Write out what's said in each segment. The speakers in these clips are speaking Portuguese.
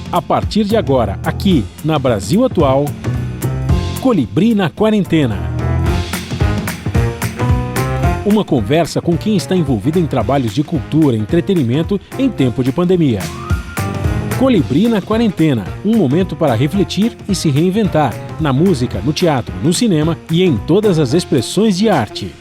A partir de agora, aqui na Brasil Atual, Colibri na Quarentena. Uma conversa com quem está envolvido em trabalhos de cultura e entretenimento em tempo de pandemia. Colibri na Quarentena, um momento para refletir e se reinventar, na música, no teatro, no cinema e em todas as expressões de arte.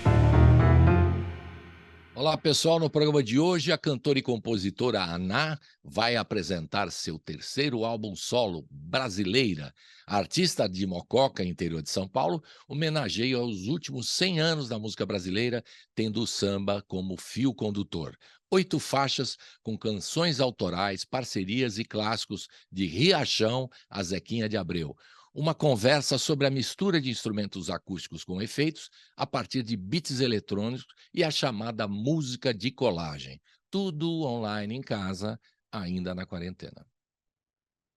Olá, pessoal. No programa de hoje, a cantora e compositora Aná vai apresentar seu terceiro álbum solo, Brasileira. A artista de Mococa, interior de São Paulo, homenageia os últimos 100 anos da música brasileira, tendo o samba como fio condutor. 8 faixas com canções autorais, parcerias e clássicos de Riachão a Zequinha de Abreu. Uma conversa sobre a mistura de instrumentos acústicos com efeitos a partir de beats eletrônicos e a chamada música de colagem. Tudo online em casa, ainda na quarentena.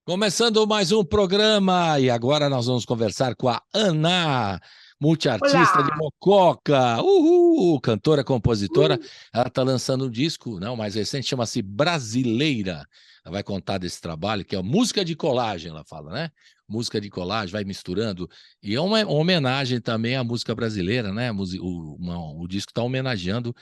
Começando mais um programa, e agora nós vamos conversar com a Aná, multiartista de Mococa, cantora, compositora. Ela está lançando um disco, não, mais recente, chama-se Brasileira. Ela vai contar desse trabalho, que é música de colagem, ela fala, né? Música de colagem, vai misturando. E é uma homenagem também à música brasileira, né? O disco está homenageando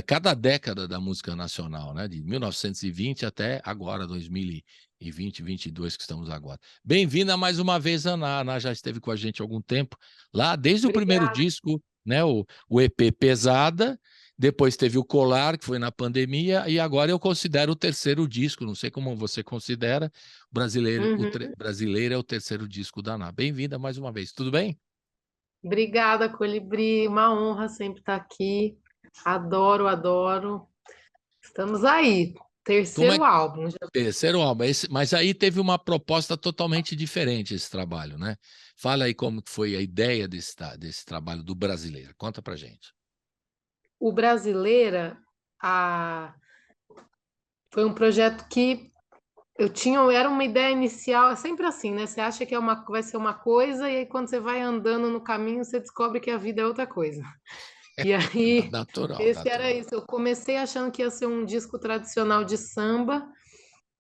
cada década da música nacional, né? De 1920 até agora, 2020, 2022, que estamos agora. Bem-vinda mais uma vez, Aná. A Aná já esteve com a gente há algum tempo, lá desde o primeiro disco, né? O EP Pesada, depois teve o Colar, que foi na pandemia, e agora eu considero o terceiro disco, não sei como você considera, Brasileiro é o terceiro disco da Aná. Bem-vinda mais uma vez, tudo bem? Obrigada, Colibri, uma honra sempre estar aqui, adoro, adoro. Estamos aí, terceiro álbum. Terceiro álbum, mas aí teve uma proposta totalmente diferente esse trabalho, né? Fala aí como foi a ideia desse trabalho do Brasileiro, conta pra gente. O Brasileira foi um projeto que era uma ideia inicial, é sempre assim, né? Você acha que vai ser uma coisa, e aí quando você vai andando no caminho, você descobre que a vida é outra coisa. E aí, natural. Era isso. Eu comecei achando que ia ser um disco tradicional de samba,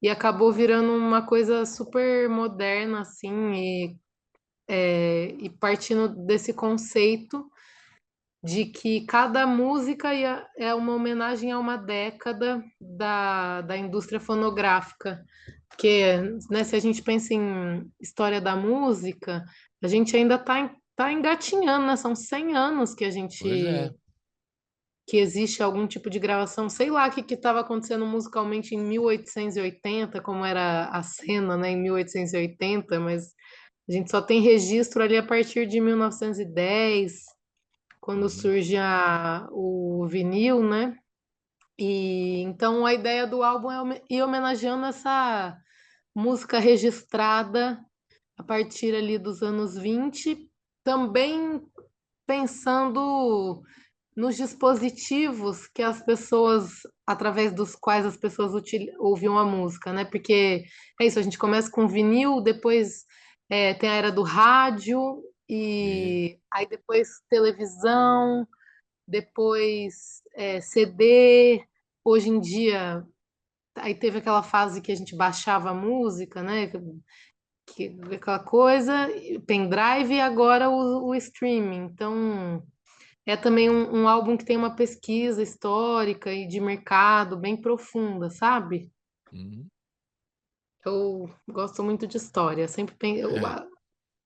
e acabou virando uma coisa super moderna, assim, e partindo desse conceito de que cada música é uma homenagem a uma década da indústria fonográfica. Porque, né, se a gente pensa em história da música, a gente ainda tá engatinhando, né? São 100 anos que que existe algum tipo de gravação, sei lá o que estava acontecendo musicalmente em 1880, como era a cena, né, em 1880, mas a gente só tem registro ali a partir de 1910, quando surge o vinil, né? E então a ideia do álbum é ir homenageando essa música registrada a partir ali dos anos 20, também pensando nos dispositivos que as pessoas, através dos quais as pessoas ouviam a música, né? Porque é isso, a gente começa com vinil, depois tem a era do rádio, e aí depois televisão, depois CD. Hoje em dia, aí teve aquela fase que a gente baixava a música, né? Aquela coisa, pendrive, e agora o streaming. Então, é também um álbum que tem uma pesquisa histórica e de mercado bem profunda, sabe? Eu gosto muito de história.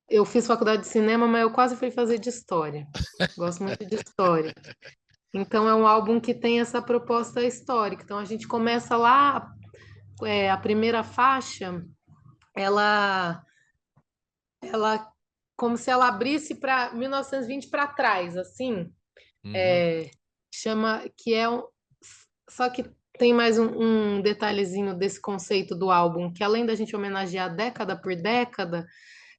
Eu fiz faculdade de cinema, mas eu quase fui fazer de história. Gosto muito de história. Então, é um álbum que tem essa proposta histórica. Então, a gente começa lá, a primeira faixa, ela como se ela abrisse para 1920 para trás, assim. Chama que só que tem mais um detalhezinho desse conceito do álbum, que além da gente homenagear década por década,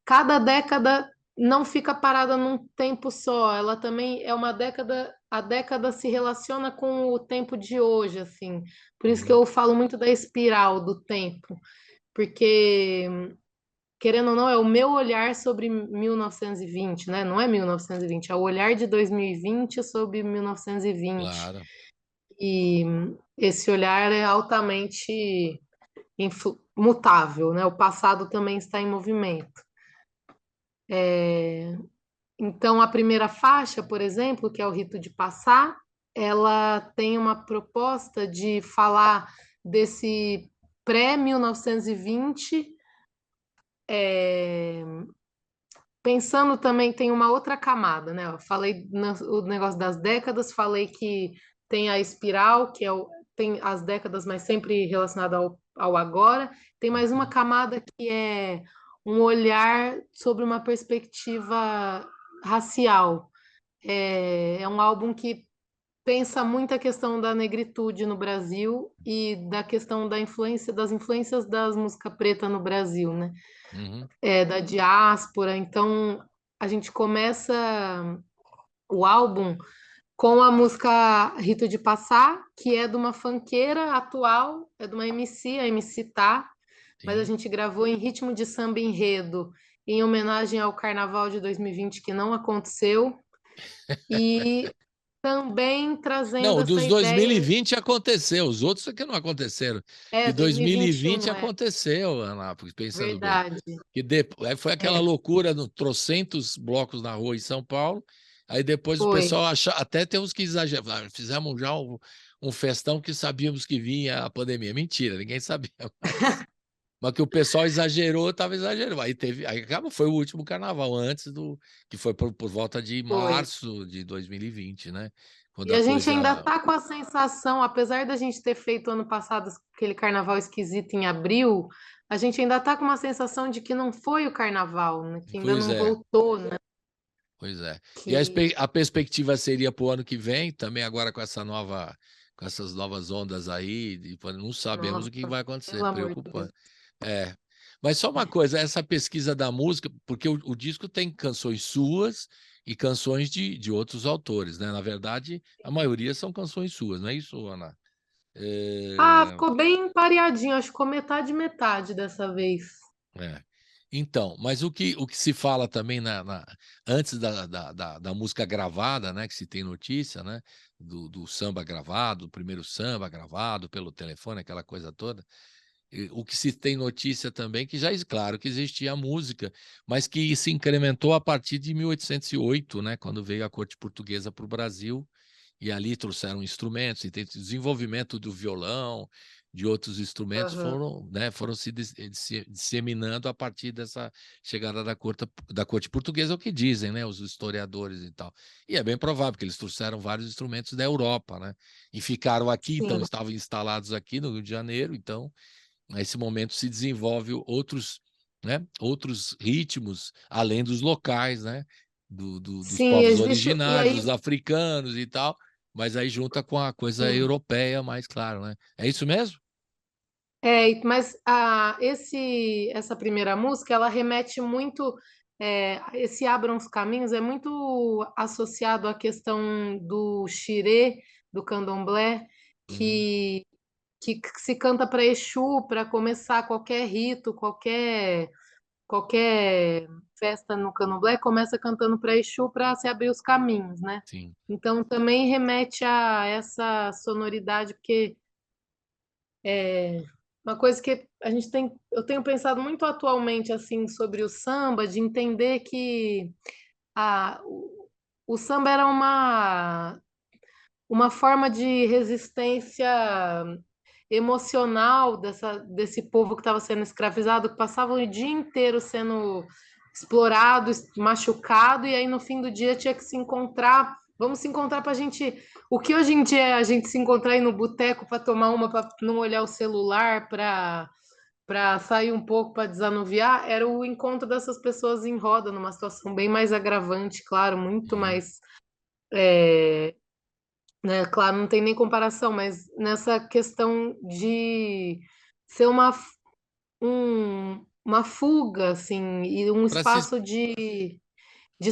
cada década não fica parada num tempo só, ela também é uma década, a década se relaciona com o tempo de hoje, assim. Por isso que eu falo muito da espiral do tempo, porque querendo ou não, é o meu olhar sobre 1920, né? Não é 1920, é o olhar de 2020 sobre 1920. Claro. E esse olhar é altamente mutável, né? O passado também está em movimento. Então, a primeira faixa, por exemplo, que é o Rito de Passar, ela tem uma proposta de falar desse pré-1920, pensando também, tem uma outra camada, né? Eu falei o negócio das décadas, falei que tem a espiral, que tem as décadas, mas sempre relacionada ao agora. Tem mais uma camada que é um olhar sobre uma perspectiva racial. É um álbum que pensa muito a questão da negritude no Brasil e da questão das influências das músicas preta no Brasil, né? Uhum. Da diáspora. Então, a gente começa o álbum com a música Rito de Passar, que é de uma funkeira atual, é de uma MC, a MC Tá, mas a Sim. gente gravou em ritmo de samba enredo, em homenagem ao Carnaval de 2020, que não aconteceu, e também Não, trazendo o essa dos ideia. 2020 aconteceu, os outros é que não aconteceram. Que 2020 2021, aconteceu, Anápolis, pensando bem. verdade. Que depois, aí foi aquela É, loucura, no trocentos blocos na rua em São Paulo. Aí depois o foi. pessoal achou, até temos que exagerar, fizemos já um festão que sabíamos que vinha a pandemia. Mentira, ninguém sabia. Mas que o pessoal exagerou, estava exagerando. Aí teve, aí acaba, foi o último carnaval, antes do, que foi por volta de Foi. março de 2020, né? Quando E a a gente ainda coisa. tá com a sensação, apesar da gente ter feito ano passado aquele carnaval esquisito em abril, a gente ainda tá com uma sensação de que não foi o carnaval, né? Que ainda Pois não é, voltou, né? pois é. E Que a perspectiva seria para o ano que vem, também agora com essa nova, com essas novas ondas aí, não sabemos o que nossa, vai pelo acontecer, amor de Deus. preocupante. É. Mas só uma coisa, essa pesquisa da música, porque o disco tem canções suas e canções de outros autores, né? Na verdade, a maioria são canções suas, não é isso, Ana? Ah, É, ficou bem pareadinho, acho que ficou metade metade dessa vez. é. Então, mas o que se fala também antes da música gravada, né, que se tem notícia, né, do samba gravado, do primeiro samba gravado pelo telefone, aquela coisa toda, o que se tem notícia também, que já é claro que existia a música, mas que se incrementou a partir de 1808, né, quando veio a corte portuguesa para o Brasil, e ali trouxeram instrumentos, e tem desenvolvimento do violão, de outros instrumentos Aham. foram se disseminando a partir dessa chegada da corte portuguesa, é o que dizem, né, os historiadores e tal. E é bem provável que eles trouxeram vários instrumentos da Europa, né, e ficaram aqui, então Sim, estavam instalados aqui no Rio de Janeiro, então nesse momento se desenvolve outros, né, outros ritmos além dos locais, né, dos sim, povos existe. E originários, dos aí, africanos e tal, mas aí junta com a coisa sim. europeia, mais claro, né? É isso mesmo? Mas essa primeira música, ela remete muito, esse Abram os Caminhos é muito associado à questão do xirê, do candomblé, Uhum, que se canta para Exu, para começar qualquer rito, qualquer festa no candomblé, começa cantando para Exu para se abrir os caminhos, né? sim. Então também remete a essa sonoridade, porque uma coisa que eu tenho pensado muito atualmente assim sobre o samba, de entender que o samba era uma forma de resistência emocional desse povo que estava sendo escravizado, que passava o dia inteiro sendo explorado, machucado, e aí no fim do dia tinha que se encontrar. Vamos se encontrar para a gente. O que hoje em dia é a gente se encontrar aí no boteco para tomar uma, para não olhar o celular, para sair um pouco, para desanuviar, era o encontro dessas pessoas em roda, numa situação bem mais agravante, claro, muito Uhum. mais, né? Claro, não tem nem comparação, mas nessa questão de ser uma fuga, assim, e um Para se, espaço de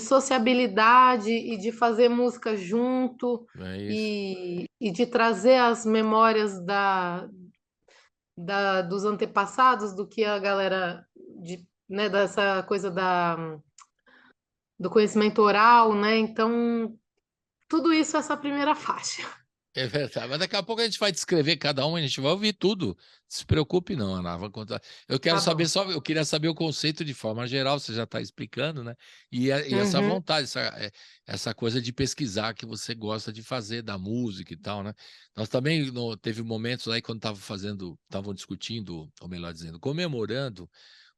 sociabilidade e de fazer música junto é isso. e de trazer as memórias dos antepassados, do que a galera, né, dessa coisa do conhecimento oral, né? Então, tudo isso é essa primeira faixa. É verdade, mas daqui a pouco a gente vai descrever cada um, a gente vai ouvir tudo. Não se preocupe não, Ana, vou contar. Eu quero Tá saber bom. só, eu queria saber o conceito de forma geral, você já está explicando, né? E essa Uhum. vontade, essa coisa de pesquisar que você gosta de fazer, da música e tal, né? Nós também teve momentos aí quando estavam discutindo, ou melhor dizendo, comemorando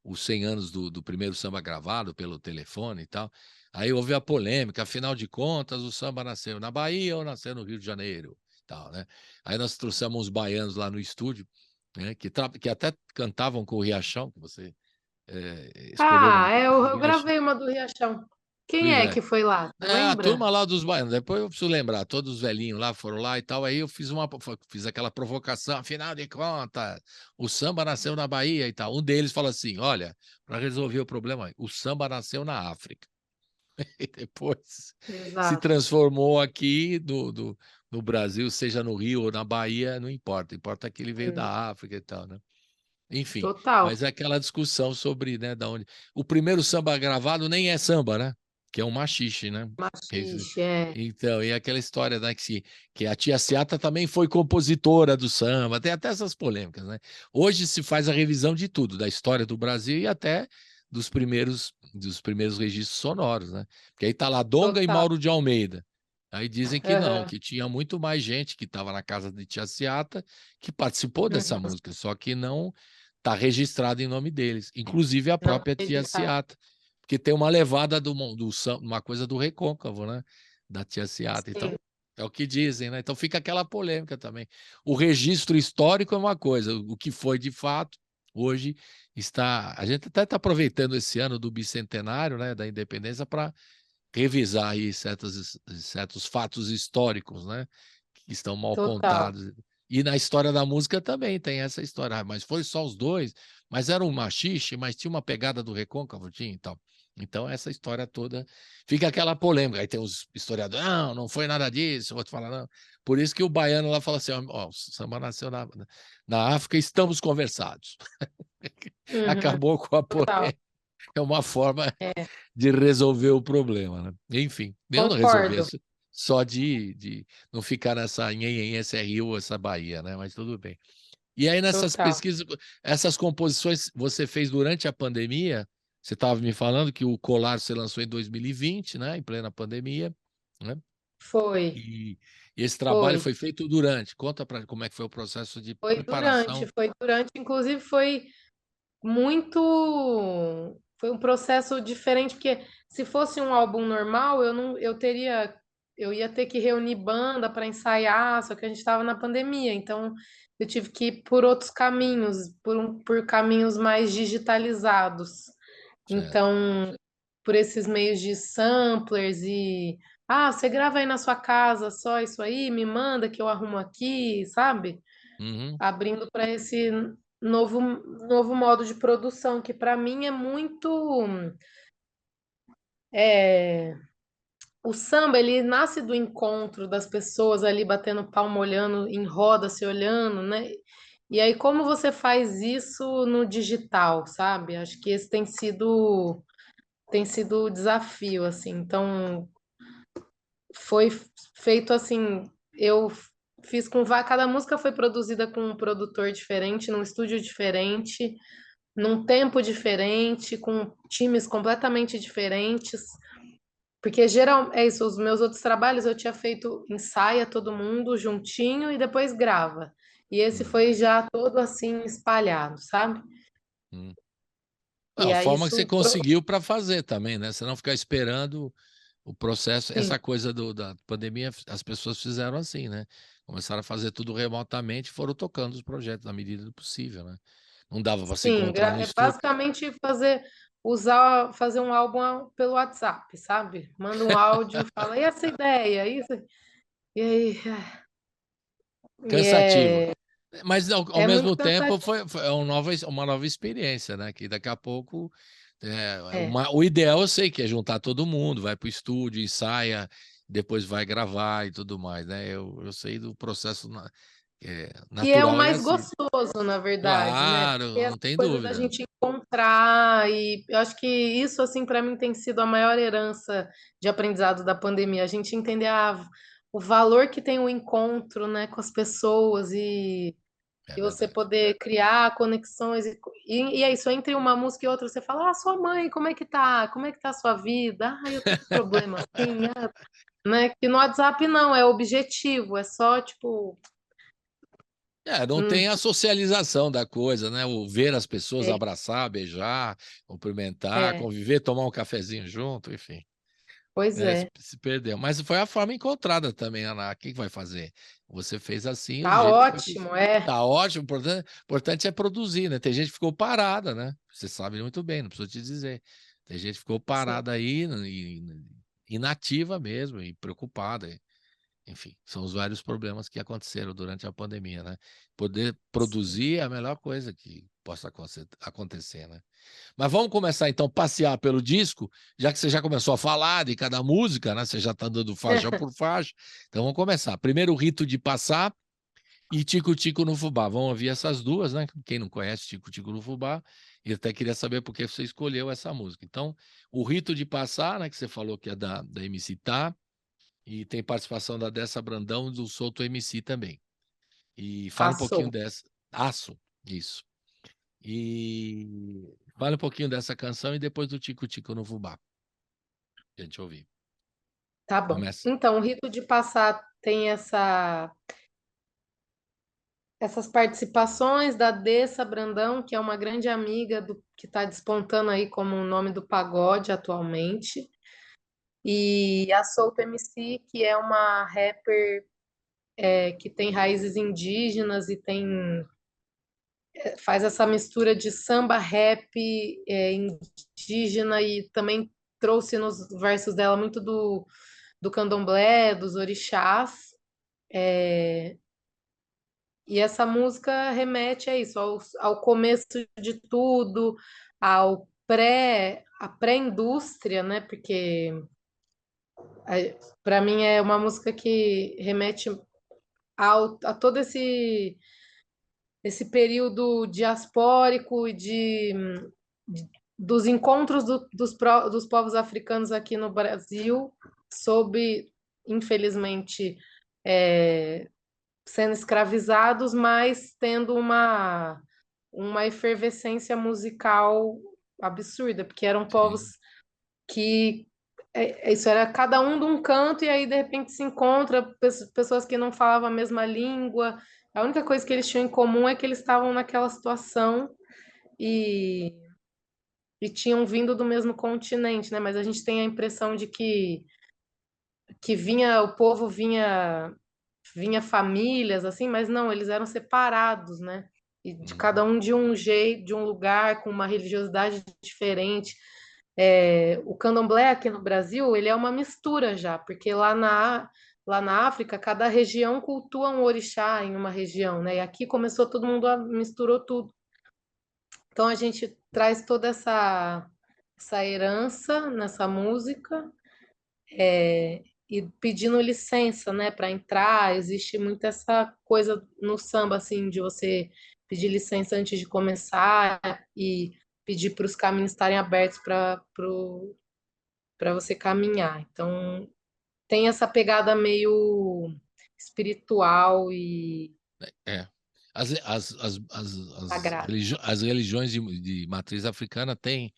os 100 anos do primeiro samba gravado pelo telefone e tal. Aí houve a polêmica, afinal de contas, o samba nasceu na Bahia ou nasceu no Rio de Janeiro? Tal, né? Aí nós trouxemos uns baianos lá no estúdio, né, que até cantavam com o Riachão, que você escolheu uma Ah, música eu, do eu Riachão. gravei uma do Riachão. Quem Pois é é. que foi lá? Você A lembra? turma lá dos baianos, depois eu preciso lembrar, todos os velhinhos lá foram lá e tal, aí eu fiz aquela provocação, afinal de contas, o samba nasceu na Bahia e tal. Um deles fala assim, olha, para resolver o problema, o samba nasceu na África. E depois se Exato. transformou aqui no Brasil, seja no Rio ou na Bahia, não importa. Importa que ele veio Hum, da África e tal, né? Enfim, Total. mas é aquela discussão sobre, né, da onde. O primeiro samba gravado nem é samba, né? Que é um machixe, né? Machixe, é. Então, e aquela história, né, que a tia Seata também foi compositora do samba, tem até essas polêmicas, né? Hoje se faz a revisão de tudo, da história do Brasil e até dos primeiros registros sonoros, né? Porque aí tá lá Donga e Total. Mauro de Almeida. Aí dizem que não, Aham. que tinha muito mais gente que estava na casa de tia Seata que participou dessa Uhum. música, só que não está registrado em nome deles, inclusive a Não própria tia registrado. Seata, porque tem uma levada uma coisa do recôncavo, né? Da tia Seata. Sim, Então, é o que dizem, né? Então fica aquela polêmica também. O registro histórico é uma coisa, o que foi de fato, hoje está. A gente até está aproveitando esse ano do bicentenário, né, da independência, para revisar aí certos fatos históricos, né? Que estão mal total. contados. E na história da música também tem essa história. Ah, mas foi só os dois, mas era um machixe, mas tinha uma pegada do recôncavo, tinha e tal. Então, essa história toda fica aquela polêmica. Aí tem os historiadores, não, não foi nada disso, outro fala, não. Por isso que o baiano lá fala assim: ó, o samba nasceu na África, estamos conversados. Uhum. Acabou com a Total. polêmica. É uma forma É, de resolver o problema, né? Enfim, eu não resolvi concordo. isso só de não ficar nessa nhenhenhê, esse é Rio, essa Bahia, né? Mas tudo bem. E aí nessas Total. pesquisas, essas composições você fez durante a pandemia? Você estava me falando que o Colar se lançou em 2020, né? Em plena pandemia, né? Foi, E, e esse trabalho foi. foi feito durante. Conta para como é que foi o processo de Foi durante, preparação. foi durante. Inclusive, foi muito. Foi um processo diferente, porque se fosse um álbum normal, eu não, eu teria, eu ia ter que reunir banda para ensaiar, só que a gente estava na pandemia, então eu tive que ir por outros caminhos, por caminhos mais digitalizados. Certo. Então, por esses meios de samplers e você grava aí na sua casa só isso aí, me manda que eu arrumo aqui, sabe? Uhum. Abrindo para esse novo modo de produção, que para mim é muito. é, o samba, ele nasce do encontro das pessoas ali batendo palma, olhando em roda, se olhando, né? E aí, como você faz isso no digital, sabe? Acho que esse tem sido o desafio, assim. Então, foi feito assim, eu fiz cada música foi produzida com um produtor diferente, num estúdio diferente, num tempo diferente, com times completamente diferentes, porque geral é isso, os meus outros trabalhos eu tinha feito ensaia todo mundo juntinho e depois grava. E esse Uhum. foi já todo assim espalhado, sabe? Uhum. E A aí forma que você isso, conseguiu para fazer também, né? Você não ficar esperando o processo. sim, Essa coisa da pandemia, as pessoas fizeram assim, né? Começaram a fazer tudo remotamente e foram tocando os projetos na medida do possível, né? Não dava para se sim, encontrar no é estúdio. basicamente fazer um álbum pelo WhatsApp, sabe? Manda um áudio, fala, e essa ideia, isso, e aí, e Cansativo. é, Mas ao é muito mesmo tempo cansativo. foi uma nova experiência, né? Que daqui a pouco É. o ideal eu sei que é juntar todo mundo, vai para o estúdio, ensaia, depois vai gravar e tudo mais, né? Eu sei do processo Que é o natural é mais assim. gostoso, na verdade, né? Porque Claro, essa não tem coisa da dúvida. gente encontrar, e eu acho que isso, assim, para mim tem sido a maior herança de aprendizado da pandemia. A gente entender, o valor que tem o encontro, né, com as pessoas É e você verdade. poder criar conexões e é isso, entre uma música e outra, você fala, ah, sua mãe, como é que tá? Como é que tá a sua vida? Ah, eu tô com problema assim, né? Que no WhatsApp não, é objetivo, é só tipo, Não tem a tipo, socialização da coisa, né? O ver as pessoas é, abraçar, beijar, cumprimentar, é, conviver, tomar um cafezinho junto, enfim. pois Se é. se perdeu. Mas foi a forma encontrada também, Ana. O que que vai fazer? Você fez assim, do Tá jeito que foi. ótimo, é. Tá ótimo, importante é produzir, né? Tem gente que ficou parada, né? Você sabe muito bem, não preciso te dizer. Tem gente que ficou Sim, parada aí, inativa mesmo, e preocupada. Enfim, são os vários problemas que aconteceram durante a pandemia, né? Poder sim. produzir é a melhor coisa que possa acontecer, né? Mas vamos começar então a passear pelo disco, já que você já começou a falar de cada música, né? Você já está dando faixa por faixa. Então vamos começar. Primeiro, o Rito de Passar e Tico Tico no Fubá. Vamos ouvir essas duas, né? Quem não conhece Tico Tico no Fubá, e até queria saber por que você escolheu essa música. Então, o Rito de Passar, né? Que você falou que é da MC Tá, e tem participação da Dessa Brandão e do Solto MC também. E fala um pouquinho Passou. dessa. Aço, isso. E fala um pouquinho dessa canção e depois do Tico Tico no Fubá. A gente ouvir. Tá bom. Começa. Então, o Rito de Passar tem essas participações da Dessa Brandão, que é uma grande amiga que está despontando aí como o nome do pagode atualmente, e a Solta MC, que é uma rapper que tem raízes indígenas e faz essa mistura de samba, rap, indígena e também trouxe nos versos dela muito do candomblé, dos orixás. E essa música remete a isso, ao começo de tudo, a pré-indústria, né? Porque para mim é uma música que remete a todo esse período diaspórico e dos encontros dos povos africanos aqui no Brasil, sob, infelizmente, é, sendo escravizados, mas tendo uma efervescência musical absurda, porque eram Sim. povos que isso era cada um de um canto e aí de repente se encontra pessoas que não falavam a mesma língua. A única coisa que eles tinham em comum é que eles estavam naquela situação e, e tinham vindo do mesmo continente, né? Mas a gente tem a impressão de que o povo vinha famílias assim, mas não, eles eram separados, né? E de cada Uhum. um de um jeito, de um lugar, com uma religiosidade diferente. O candomblé aqui no Brasil, ele é uma mistura já, porque lá na África, cada região cultua um orixá em uma região, né? E aqui começou todo mundo misturou tudo. Então a gente traz toda essa herança nessa música e pedindo licença, né, para entrar. Existe muito essa coisa no samba, assim, de você pedir licença antes de começar e pedir para os caminhos estarem abertos para você caminhar. Então, tem essa pegada meio espiritual e É. sagrada. As religiões de matriz africana têm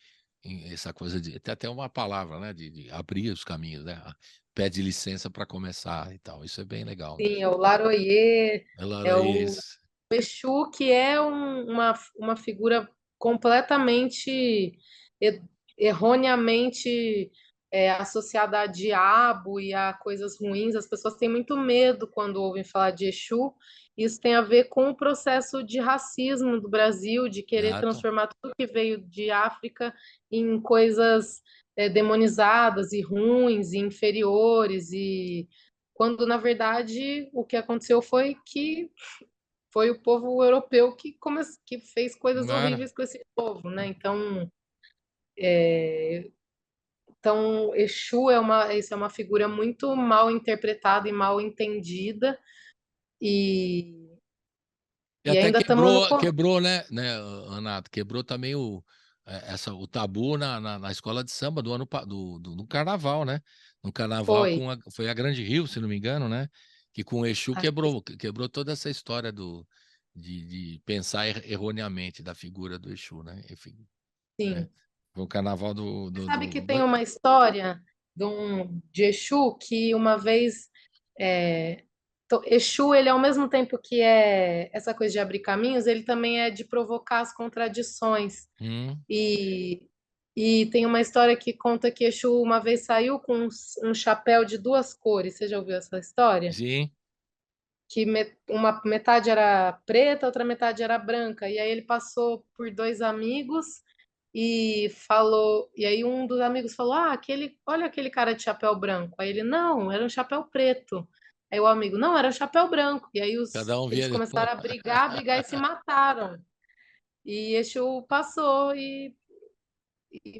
essa coisa de. Tem até uma palavra, né? De abrir os caminhos, né? Pede licença para começar e tal. Isso é bem legal, né? Sim, é o Laroyer, Ela é era o esse. Exu, que é uma figura completamente e- erroneamente associada a diabo e a coisas ruins. As pessoas têm muito medo quando ouvem falar de Exu. Isso tem a ver com o processo de racismo do Brasil, de querer Exato. transformar tudo que veio de África em coisas demonizadas e ruins e inferiores e quando na verdade o que aconteceu foi que foi o povo europeu que fez coisas Não era. horríveis com esse povo, né? Então Exu isso é uma figura muito mal interpretada e mal entendida e, E e até ainda estamos no quebrou, né, Anato? Quebrou também o tabu na escola de samba do no carnaval, né? No carnaval Foi. foi a Grande Rio, se não me engano, né? Que com o Exu Acho que quebrou toda essa história de pensar erroneamente da figura do Exu, né? Enfim, né? sim. Foi o carnaval Você sabe que tem uma história de Exu que uma vez Exu, ele ao mesmo tempo que é essa coisa de abrir caminhos, ele também é de provocar as contradições. Hum, E, e tem uma história que conta que Exu uma vez saiu com um chapéu de duas cores. Você já ouviu essa história? sim, Que uma metade era preta, outra metade era branca. E aí ele passou por dois amigos e falou, e aí um dos amigos falou: "Ah, olha aquele cara de chapéu branco". Aí ele: "Não, era um chapéu preto". Aí o amigo: "Não, era um chapéu branco". E aí cada um eles via. começaram a brigar e se mataram. E Exu passou e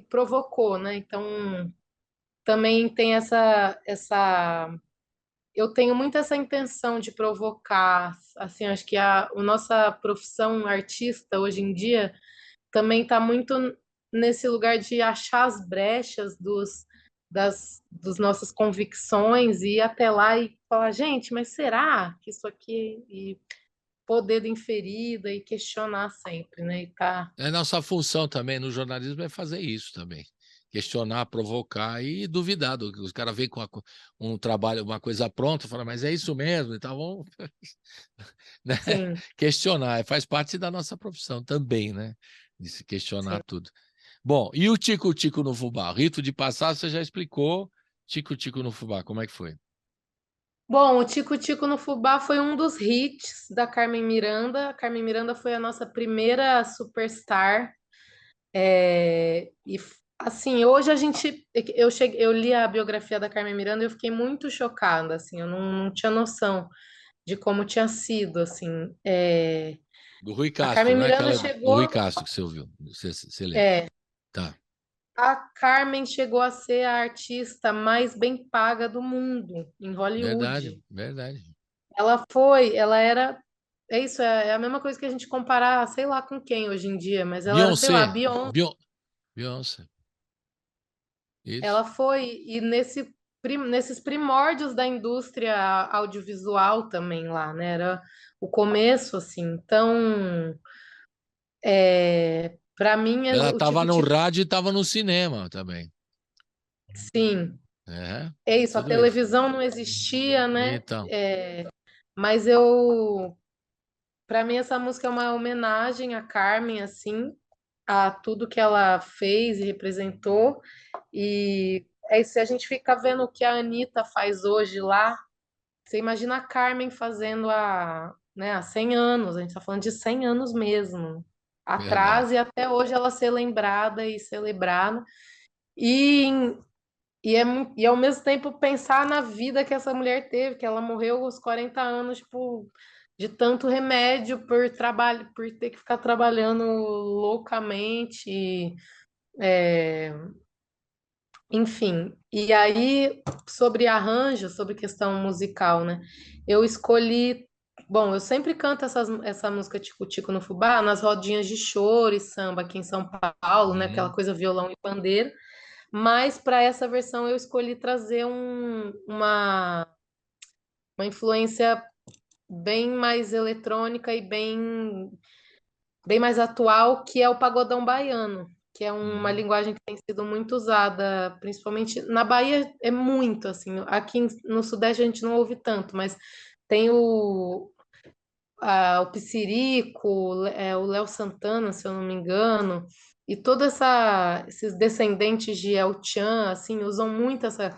provocou, né? Então também tem essa eu tenho muito essa intenção de provocar, assim, acho que a nossa profissão artista hoje em dia também está muito nesse lugar de achar as brechas dos nossas convicções e ir até lá e falar, gente, mas será que isso aqui e pôr dedo em ferida e questionar sempre, né? E tá, É nossa função também no jornalismo é fazer isso também. Questionar, provocar e duvidar. Os caras vêm com um trabalho, uma coisa pronta, falam, mas é isso mesmo, então vamos né? sim, Questionar. Faz parte da nossa profissão também, né? De se questionar sim. tudo. Bom, e o Tico-Tico no fubá? O rito de passar, você já explicou. Tico-Tico no fubá, como é que foi? Bom, o Tico Tico no Fubá foi um dos hits da Carmen Miranda. A Carmen Miranda foi a nossa primeira superstar. Assim, hoje a gente. Eu li a biografia da Carmen Miranda e eu fiquei muito chocada. Assim, eu não tinha noção de como tinha sido. Assim, Do Rui a Castro, Carmen né? Miranda Aquela do Rui chegou. Castro que você ouviu. Você lembra? É, Tá. a Carmen chegou a ser a artista mais bem paga do mundo, em Verdade, Hollywood. verdade. Ela era. É isso, é a mesma coisa que a gente comparar, sei lá com quem hoje em dia, mas ela era, sei lá, Beyoncé. Beyoncé. Beyoncé. Isso. Ela foi, e nesses primórdios da indústria audiovisual também lá, né? Era o começo, assim. Então, para mim, Ela o estava no Tico-Tico, rádio e estava no cinema também. sim, É, é isso. A tudo isso. televisão não existia, né? Então, Mas para mim, essa música é uma homenagem a Carmen, assim, a tudo que ela fez e representou. E é isso, se a gente fica vendo o que a Anitta faz hoje lá, você imagina a Carmen fazendo há 100 anos, a gente está falando de 100 anos mesmo, verdade. atrás e até hoje ela ser lembrada e celebrada. E, e ao mesmo tempo pensar na vida que essa mulher teve, que ela morreu aos 40 anos, tipo, de tanto remédio por trabalho, por ter que ficar trabalhando loucamente. é, Enfim, e aí, sobre arranjo, sobre questão musical, né? Eu escolhi. Bom, eu sempre canto essa música Tico-Tico no Fubá nas rodinhas de choro e samba aqui em São Paulo, né? Aquela Hum, coisa violão e pandeiro. Mas para essa versão eu escolhi trazer uma influência bem mais eletrônica e bem mais atual, que é o pagodão baiano, que é uma hum. linguagem que tem sido muito usada, principalmente na Bahia, é muito assim. Aqui no Sudeste a gente não ouve tanto, mas tem o Pissirico, o Léo Santana, se eu não me engano, e todos esses descendentes de El Chan, assim, usam muito essa.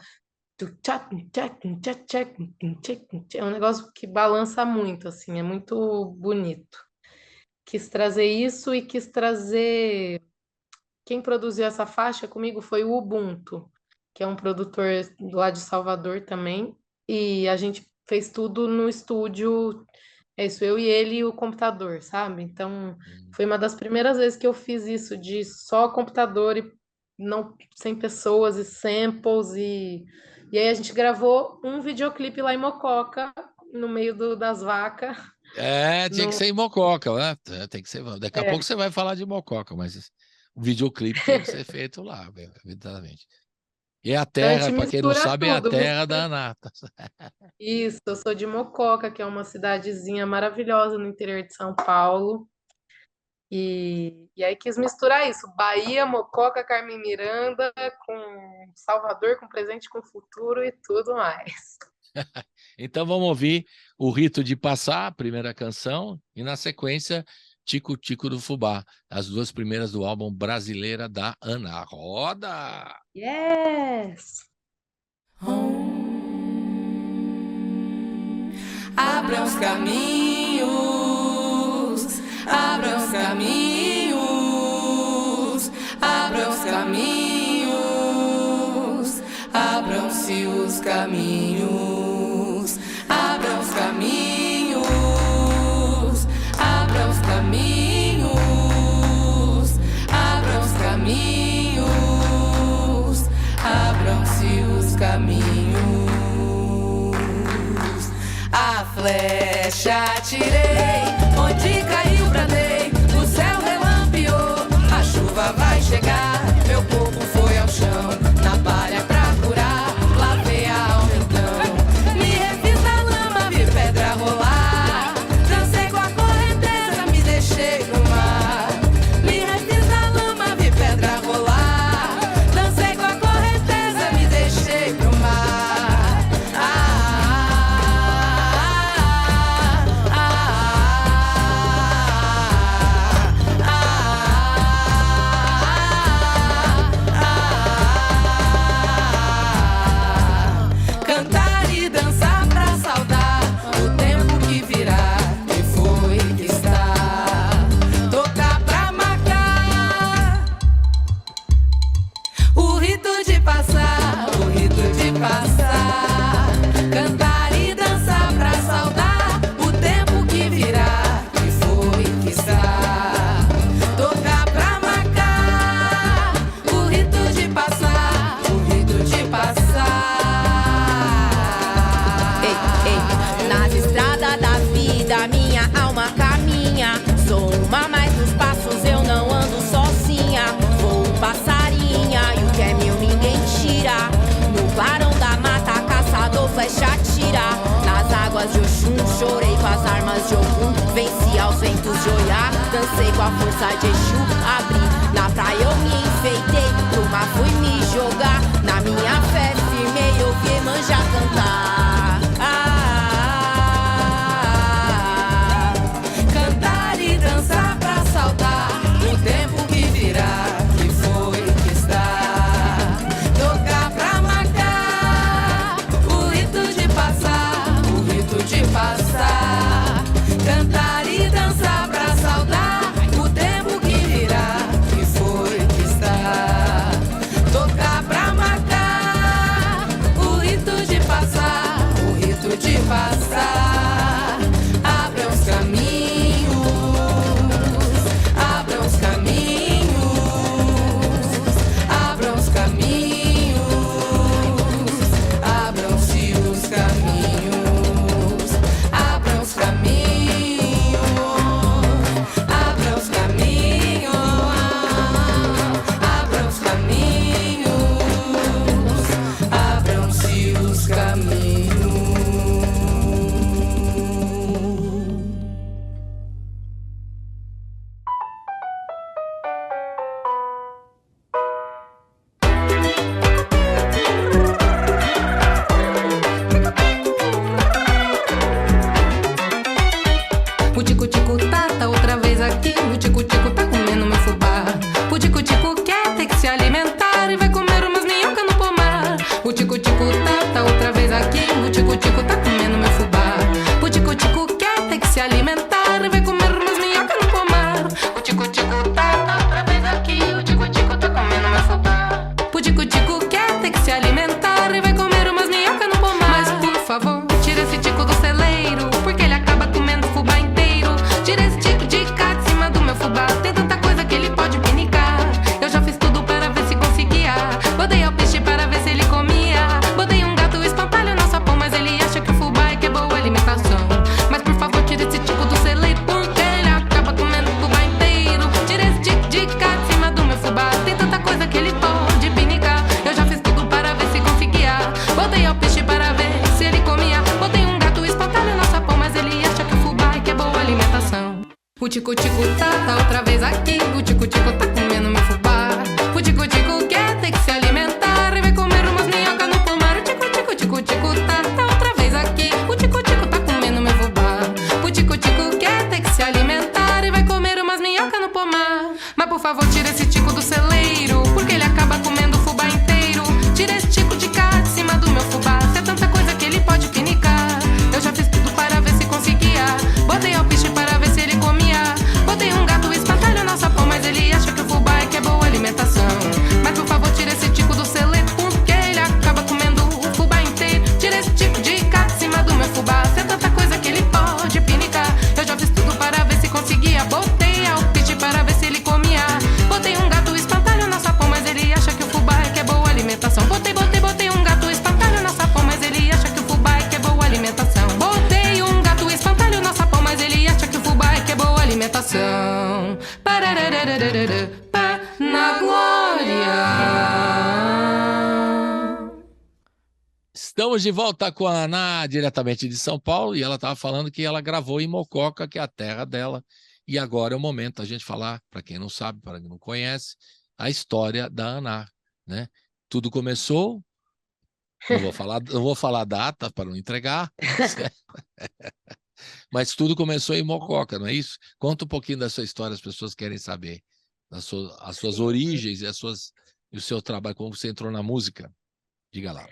É um negócio que balança muito, assim, é muito bonito. Quis trazer isso e quis trazer. Quem produziu essa faixa comigo foi o Ubuntu, que é um produtor lá de Salvador também. E a gente fez tudo no estúdio. É isso, eu e ele e o computador, sabe? Então, Hum. foi uma das primeiras vezes que eu fiz isso de só computador e não sem pessoas e samples. E aí a gente gravou um videoclipe lá em Mococa, no meio das vacas. É, tinha que No, ser em Mococa, né? Tem que ser. Daqui a pouco é, você vai falar de Mococa, mas o videoclipe tem que ser feito lá, evidentemente. E a Então a terra, gente para quem não mistura sabe, é a tudo, terra da Ana. isso, eu sou de Mococa, que é uma cidadezinha maravilhosa no interior de São Paulo. E aí quis misturar isso, Bahia, Mococa, Carmen Miranda, com Salvador, com presente, com futuro e tudo mais. Então vamos ouvir o Rito de Passar, a primeira canção, e na sequência, Tico Tico do Fubá, as duas primeiras do álbum Brasileira da Ana. Roda! Yes! Abram os caminhos, abram os caminhos, abram os caminhos, abram-se os caminhos, abram os caminhos, abram os caminhos, abram os caminhos, abram-se os caminhos. A flecha atirei, onde caiu bradei, o céu relampeou, a chuva vai chegar, meu corpo foi ao chão, na palha pra curar, lavei a alma então, me refiz na lama, vi pedra rolar, dancei com a correnteza, me deixei no mar, me refiz na lama, vi pedra rolar, dancei com a correnteza, me deixei pro mar. Cantar e dançar pra saudar o tempo que virá, que foi, que está. Tocar pra marcar o rito de passar, o rito de passar. Cantar e dançar pra saudar o tempo que virá, que foi, que está. Tocar pra marcar o rito de passar, o rito de passar. Nas estradas da vida, minha alma caminha. Sou uma mais nos passos, eu não ando sozinha. Vou passarinha e o que é meu ninguém tira. No clarão da mata, caçador, flecha tira. Nas águas de Oxum, chorei com as armas de Ogum. Venci aos ventos de Oiá, dancei com a força de Exu. Abri, na praia eu me enfeitei, pro mar fui me jogar. Na minha fé firmei, ouvi Iemanjá cantar. Cantar e dançar pra saudar o tempo que virá, que foi, que está. Tocar pra marcar o rito de passar, o rito de passar. Cantar e dançar pra saudar o tempo que virá, pá, na glória. Estamos de volta com a Aná, diretamente de São Paulo, e ela estava falando que ela gravou em Mococa, que é a terra dela, e agora é o momento da gente falar, para quem não sabe, para quem não conhece, a história da Aná, né? Tudo começou, não vou falar a data para não entregar, mas tudo começou em Mococa, não é isso? Conta um pouquinho da sua história, as pessoas querem saber as suas Sim. origens e o seu trabalho, como você entrou na música. Diga lá.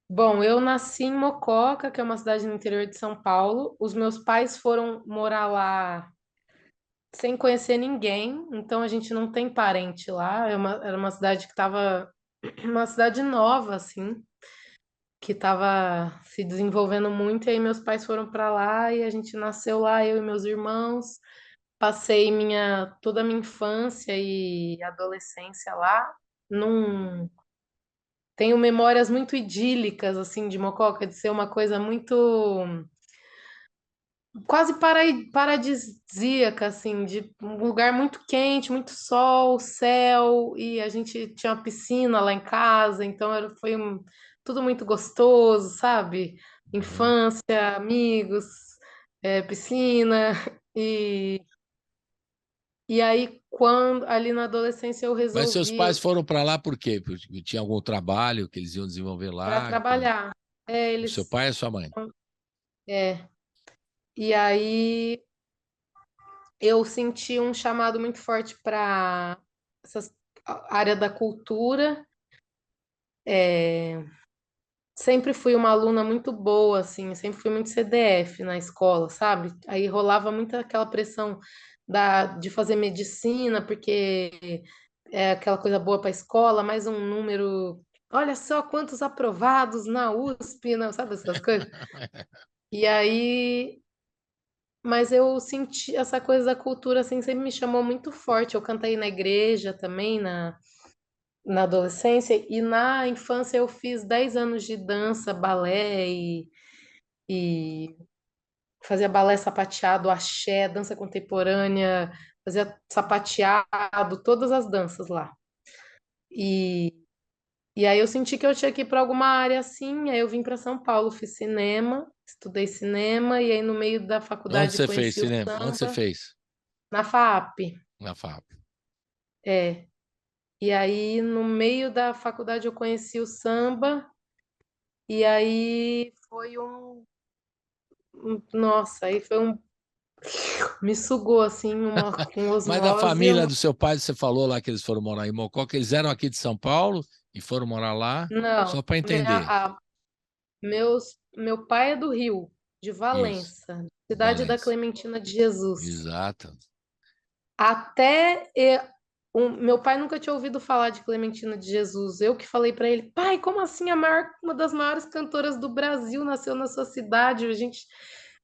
Bom, eu nasci em Mococa, que é uma cidade no interior de São Paulo. Os meus pais foram morar lá sem conhecer ninguém, então a gente não tem parente lá. Era uma cidade que estava uma cidade nova, assim, que estava se desenvolvendo muito. E aí meus pais foram para lá e a gente nasceu lá, eu e meus irmãos. Passei toda a minha infância e adolescência lá. Num, Tenho memórias muito idílicas, assim, de Mococa, de ser uma coisa muito quase paradisíaca, assim, de um lugar muito quente, muito sol, céu, e a gente tinha uma piscina lá em casa, então tudo muito gostoso, sabe? Uhum. Infância, amigos, piscina, e, e aí quando ali na adolescência eu Mas seus resolvi pais foram para lá por quê? Porque tinha algum trabalho que eles iam desenvolver para lá? trabalhar. O seu Eles, pai e a sua mãe? é, e aí eu senti um chamado muito forte para essa área da cultura. Sempre fui uma aluna muito boa, assim, sempre fui muito CDF na escola, sabe? Aí rolava muito aquela pressão de fazer medicina, porque é aquela coisa boa para a escola, mais um número. Olha só quantos aprovados na USP, não, sabe essas coisas? E aí mas eu senti essa coisa da cultura, assim, sempre me chamou muito forte. Eu cantei na igreja também, na adolescência, e na infância eu fiz 10 anos de dança, balé, e fazia balé sapateado, axé, dança contemporânea, fazia sapateado, todas as danças lá. E, e aí eu senti que eu tinha que ir para alguma área assim, aí eu vim para São Paulo, fiz cinema, estudei cinema, e aí no meio da Onde faculdade você fez conheci o cinema? Onde você samba, fez? na FAAP. Na FAP. É. E aí, no meio da faculdade, eu conheci o samba, e aí foi nossa, aí foi me sugou assim, com Mas da osmose. família do seu pai, você falou lá que eles foram morar em Mococa, eles eram aqui de São Paulo e foram morar lá, Não, só para entender. meu pai é do Rio, de Isso, Valença, cidade da Valência. Clementina de Jesus. Exato. Até meu pai nunca tinha ouvido falar de Clementina de Jesus. Eu que falei para ele, pai, como assim uma das maiores cantoras do Brasil nasceu na sua cidade?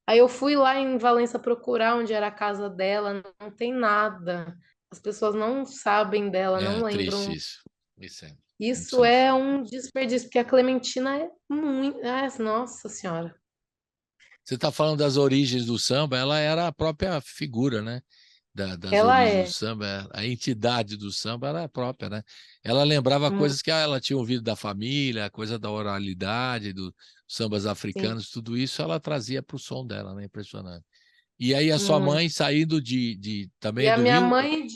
Aí eu fui lá em Valença procurar onde era a casa dela, não tem nada. As pessoas não sabem dela, É não triste lembram. isso. Isso é muito Isso triste. é um desperdício, porque a Clementina é muito. Nossa Senhora. Você está falando das origens do samba, ela era a própria figura, né? Das Ela origens do é. samba, a entidade do samba era a própria, né? Ela lembrava Muito, coisas que ela tinha ouvido da família, a coisa da oralidade, dos sambas sim, africanos, tudo isso ela trazia para o som dela, né? Impressionante. E aí a sua mãe muito. saindo E também a do minha Rio? mãe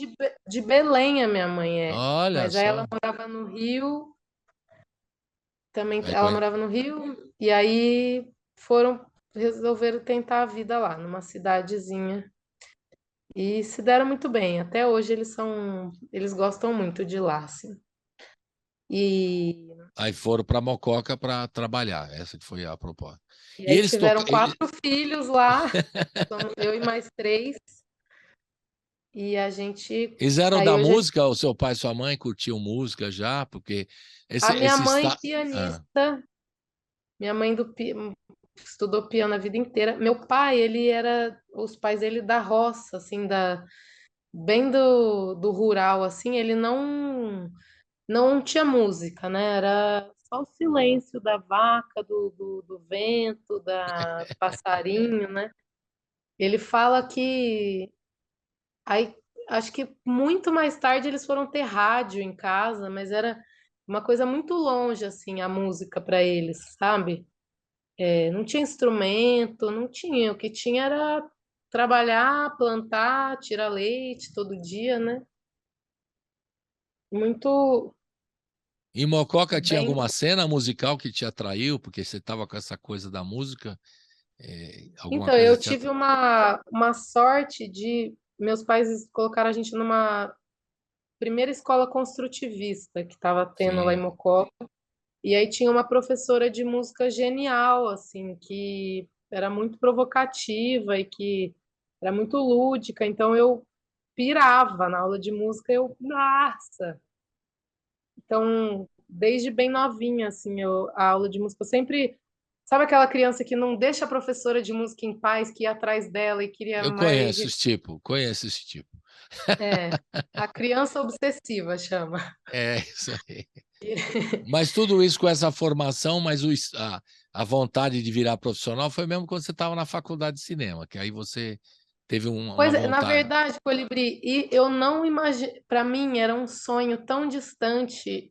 de Belém, a minha mãe é. Olha Mas aí ela só. morava no Rio, também Aí, ela morava no Rio, e aí resolveram tentar a vida lá, numa cidadezinha. E se deram muito bem. Até hoje eles gostam muito de lá, assim. E, aí foram para Mococa para trabalhar. Essa que foi a proposta. e E aí eles tocam. tiveram 4 filhos lá, eu e mais 3, e a gente. Eles eram Aí da hoje música, o seu pai e sua mãe curtiam música já, porque a minha esse mãe está. Ah, pianista, minha mãe estudou piano a vida inteira. Meu pai, os pais dele da roça, assim, bem do rural, assim, ele não tinha música, né? Era só o silêncio da vaca, do vento, do passarinho, né? Ele fala que aí acho que muito mais tarde eles foram ter rádio em casa, mas era uma coisa muito longe, assim, a música para eles, sabe? Não tinha instrumento, não tinha. O que tinha era trabalhar, plantar, tirar leite todo dia, né? Muito Em Mococa tinha bem. alguma cena musical que te atraiu, porque você estava com essa coisa da música? Alguma Então, coisa eu te tive atraiu? uma sorte de. Meus pais colocaram a gente numa primeira escola construtivista que estava tendo lá em Sim. Mococa. E aí tinha uma professora de música genial, assim, que era muito provocativa e que era muito lúdica. Então eu pirava na aula de música, nossa! Então, desde bem novinha, assim, a aula de música, eu sempre. Sabe aquela criança que não deixa a professora de música em paz, que ia atrás dela e queria Eu mais. conheço esse tipo, conheço esse tipo. É, a criança obsessiva chama. É isso aí. Mas tudo isso com essa formação, mas a vontade de virar profissional foi mesmo quando você estava na faculdade de cinema, que aí você teve uma Pois é, na vontade. verdade, Colibri, e eu não imagino, para mim era um sonho tão distante.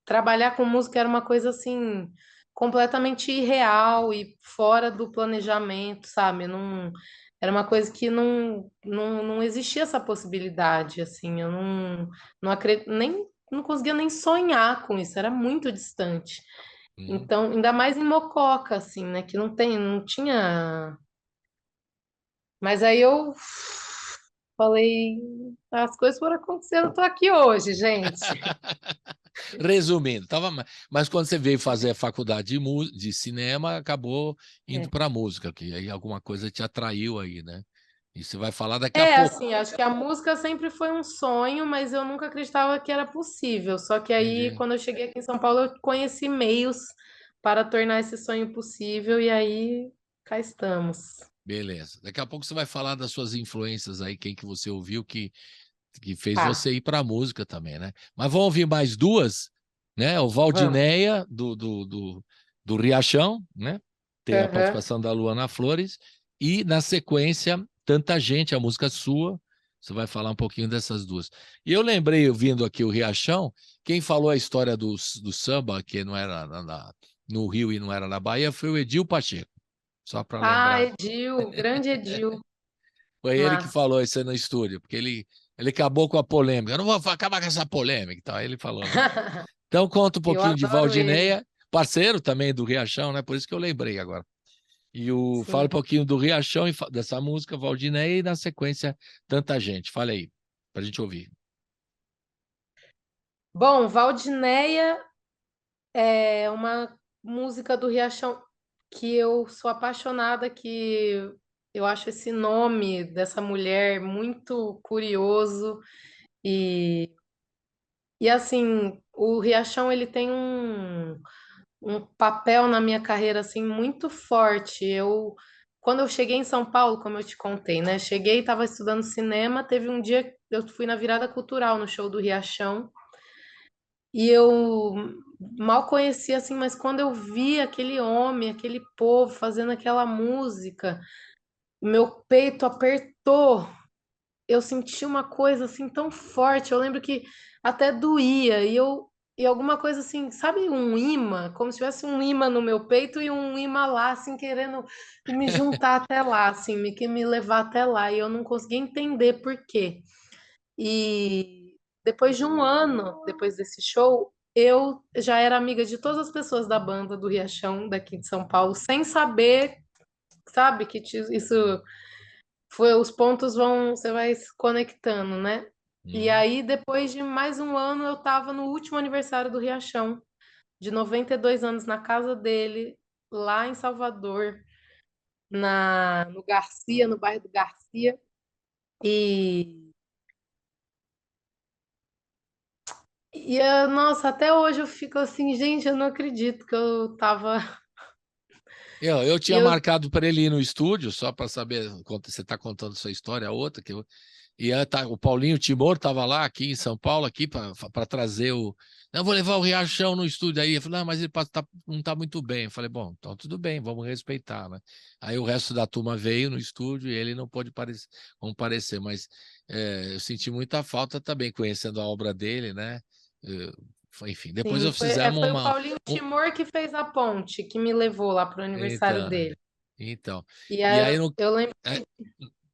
Trabalhar com música era uma coisa assim completamente irreal e fora do planejamento, sabe? Não, era uma coisa que não existia essa possibilidade, assim, eu não acredito, nem não conseguia nem sonhar com isso, era muito distante. Hum. Então, ainda mais em Mococa, assim, né? Que não tinha. Mas aí eu falei, as coisas foram acontecendo, eu tô aqui hoje, gente. Resumindo, mas quando você veio fazer a faculdade de cinema, acabou indo para a música, que aí alguma coisa te atraiu aí, né? E você vai falar daqui a pouco. Assim, acho que a música sempre foi um sonho, mas eu nunca acreditava que era possível. Só que aí, Entendi. quando eu cheguei aqui em São Paulo, eu conheci meios para tornar esse sonho possível, e aí cá estamos. Beleza. Daqui a pouco você vai falar das suas influências aí, quem que você ouviu que fez Tá, você ir para a música também, né? Mas vamos ouvir mais duas, né? O vamos. Valdineia, do Riachão, né? Tem a Aham. participação da Luana Flores, e na sequência, Tanta Gente, a música sua. Você vai falar um pouquinho dessas duas. E eu lembrei, ouvindo aqui o Riachão, quem falou a história do samba, que não era no Rio e não era na Bahia, foi o Edil Pacheco. Só para Ah, lembrar. Edil, grande Edil. Foi ele que Massa. falou isso aí no estúdio, porque ele acabou com a polêmica. Eu não vou acabar com essa polêmica e tal. Aí ele falou, né? Então conta um Eu pouquinho de adoro ele. Valdineia, parceiro também do Riachão, né? Por isso que eu lembrei agora. Fala um Sim. pouquinho do Riachão e dessa música, Valdineia, e na sequência, Tanta Gente. Fala aí, pra gente ouvir. Bom, Valdineia é uma música do Riachão que eu sou apaixonada, que eu acho esse nome dessa mulher muito curioso e, e assim, o Riachão ele tem um papel na minha carreira assim muito forte. Quando eu cheguei em São Paulo, como eu te contei, né? Cheguei, estava estudando cinema, teve um dia eu fui na virada cultural no show do Riachão. E eu mal conhecia assim, mas quando eu vi aquele homem, aquele povo fazendo aquela música, meu peito apertou. Eu senti uma coisa assim tão forte. Eu lembro que até doía e alguma coisa assim, sabe, um imã, como se tivesse um imã no meu peito e um imã lá assim querendo me juntar até lá, assim, me levar até lá, e eu não conseguia entender por quê. E depois de um ano, depois desse show, eu já era amiga de todas as pessoas da banda do Riachão, daqui de São Paulo, sem saber, sabe, isso foi, os pontos vão, você vai se conectando, né? E Hum. aí, depois de mais um ano, eu estava no último aniversário do Riachão, de 92 anos, na casa dele, lá em Salvador, no Garcia, no bairro do Garcia. E nossa, até hoje eu fico assim, gente, eu não acredito que eu tava. Eu E tinha marcado para ele ir no estúdio, só para saber, você está contando sua história, a outra, que E o Paulinho Timor estava lá aqui em São Paulo aqui para trazer o... Não, vou levar o Riachão no estúdio aí. Eu falei, não, mas ele não está muito bem. Eu falei, bom, então tudo bem, vamos respeitar, né? Aí o resto da turma veio no estúdio e ele não pôde comparecer, mas eu senti muita falta também, conhecendo a obra dele, né? Enfim, depois Sim, eu fizemos foi o Paulinho Timor que fez a ponte, que me levou lá para o aniversário dele. Então. E E aí eu lembro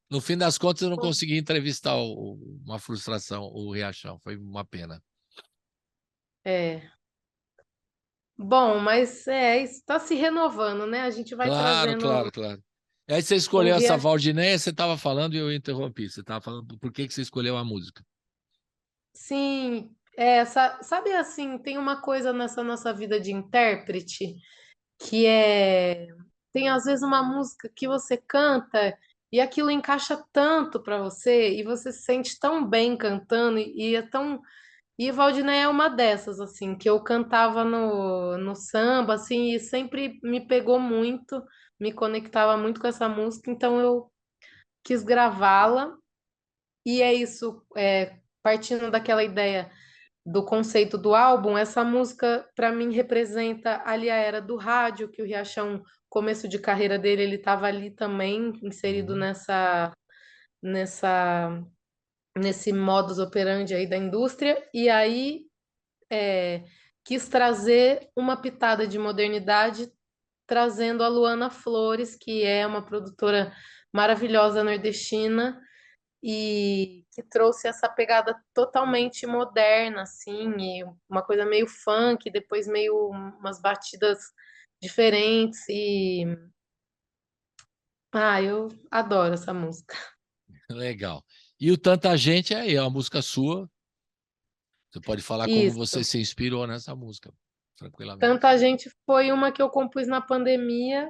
no fim das contas eu não consegui entrevistar uma frustração, o Riachão, foi uma pena. Bom, mas isso está se renovando, né? A gente vai Claro, trazendo claro. Aí você escolheu o essa Riachão. Valdinéia, você estava falando e eu interrompi. Você estava falando por que você escolheu a música. Sim, sabe assim, tem uma coisa nessa nossa vida de intérprete que tem às vezes uma música que você canta e aquilo encaixa tanto para você e você se sente tão bem cantando e é tão. E Valdinei é uma dessas, assim, que eu cantava no samba, assim, e sempre me pegou muito, me conectava muito com essa música, então eu quis gravá-la. E é isso, partindo daquela ideia do conceito do álbum, essa música, para mim, representa ali a era do rádio, que o Riachão, começo de carreira dele, ele estava ali também, inserido nesse modus operandi aí da indústria, e aí quis trazer uma pitada de modernidade, trazendo a Luana Flores, que é uma produtora maravilhosa nordestina, e que trouxe essa pegada totalmente moderna, assim, e uma coisa meio funk, depois meio umas batidas diferentes, e eu adoro essa música. Legal. E o Tanta Gente é uma música sua. Você pode falar como Isso. você se inspirou nessa música, tranquilamente. Tanta Gente foi uma que eu compus na pandemia,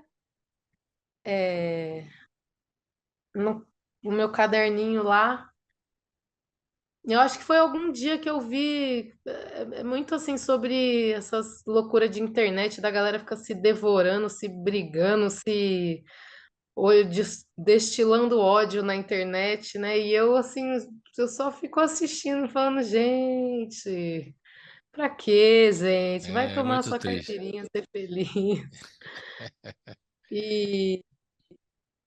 no meu caderninho lá. Eu acho que foi algum dia que eu vi muito assim sobre essas loucuras de internet, da galera ficar se devorando, se brigando, destilando ódio na internet, né? E eu assim, eu só fico assistindo, falando, gente, pra quê, gente? Vai É tomar muito sua triste. caipirinha, ser feliz.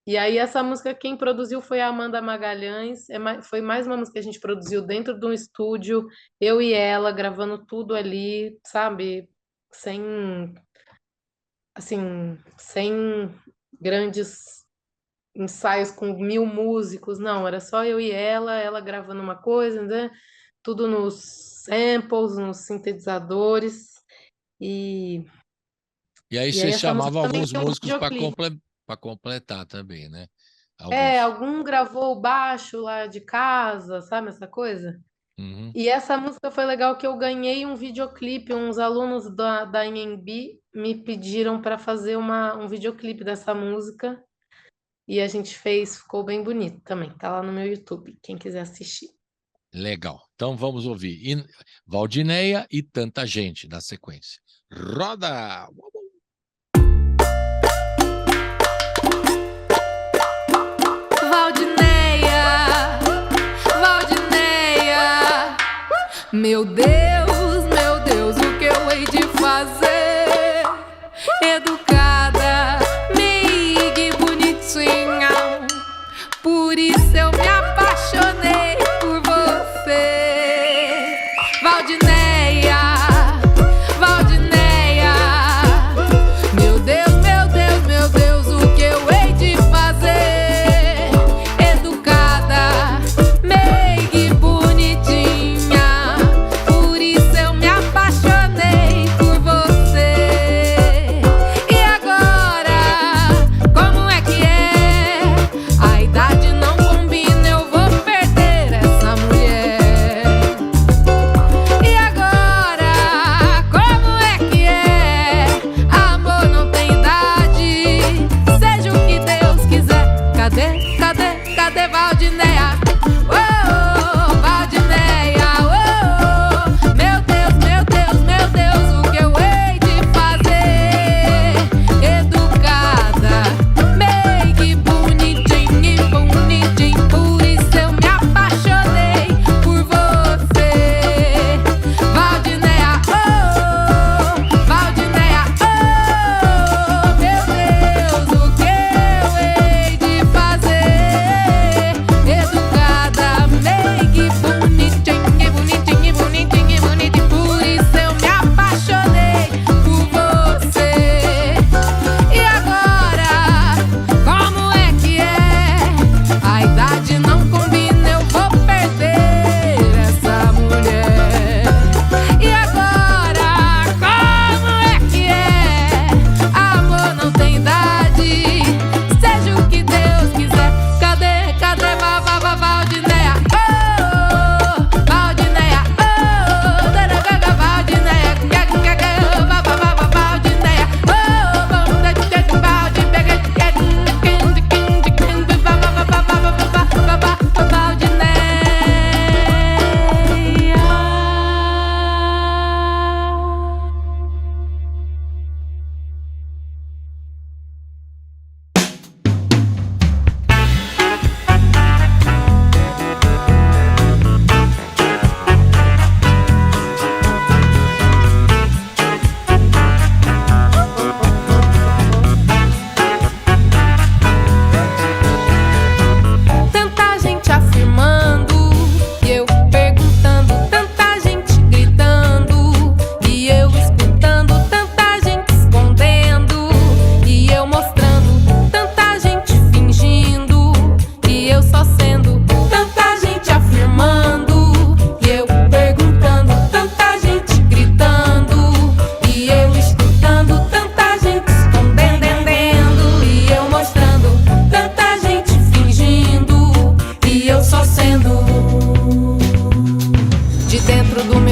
E aí essa música quem produziu foi a Amanda Magalhães, foi mais uma música que a gente produziu dentro de um estúdio, eu e ela gravando tudo ali, sabe? Sem grandes ensaios com 1000 músicos, não, era só eu e ela gravando uma coisa, né? Tudo nos samples, nos sintetizadores, E aí e aí você essa música chamava também alguns tem um músicos para videoclipe. completar também, né? Alguns. Algum gravou o baixo lá de casa, sabe essa coisa? Uhum. E essa música foi legal que eu ganhei um videoclipe, uns alunos da INB me pediram para fazer um videoclipe dessa música e a gente fez, ficou bem bonito também, tá lá no meu YouTube, quem quiser assistir. Legal. Então vamos ouvir Valdinéia e Tanta Gente na sequência. Roda! Valdinéia, Valdinéia, meu Deus, o que eu hei de fazer? Educada, meiga e bonitinha, por isso eu me apaixonei por você. Valdinéia, Valdinéia, meu Deus, o que eu hei de fazer? Educada, meiga e bonitinha, por isso eu me apaixonei por você.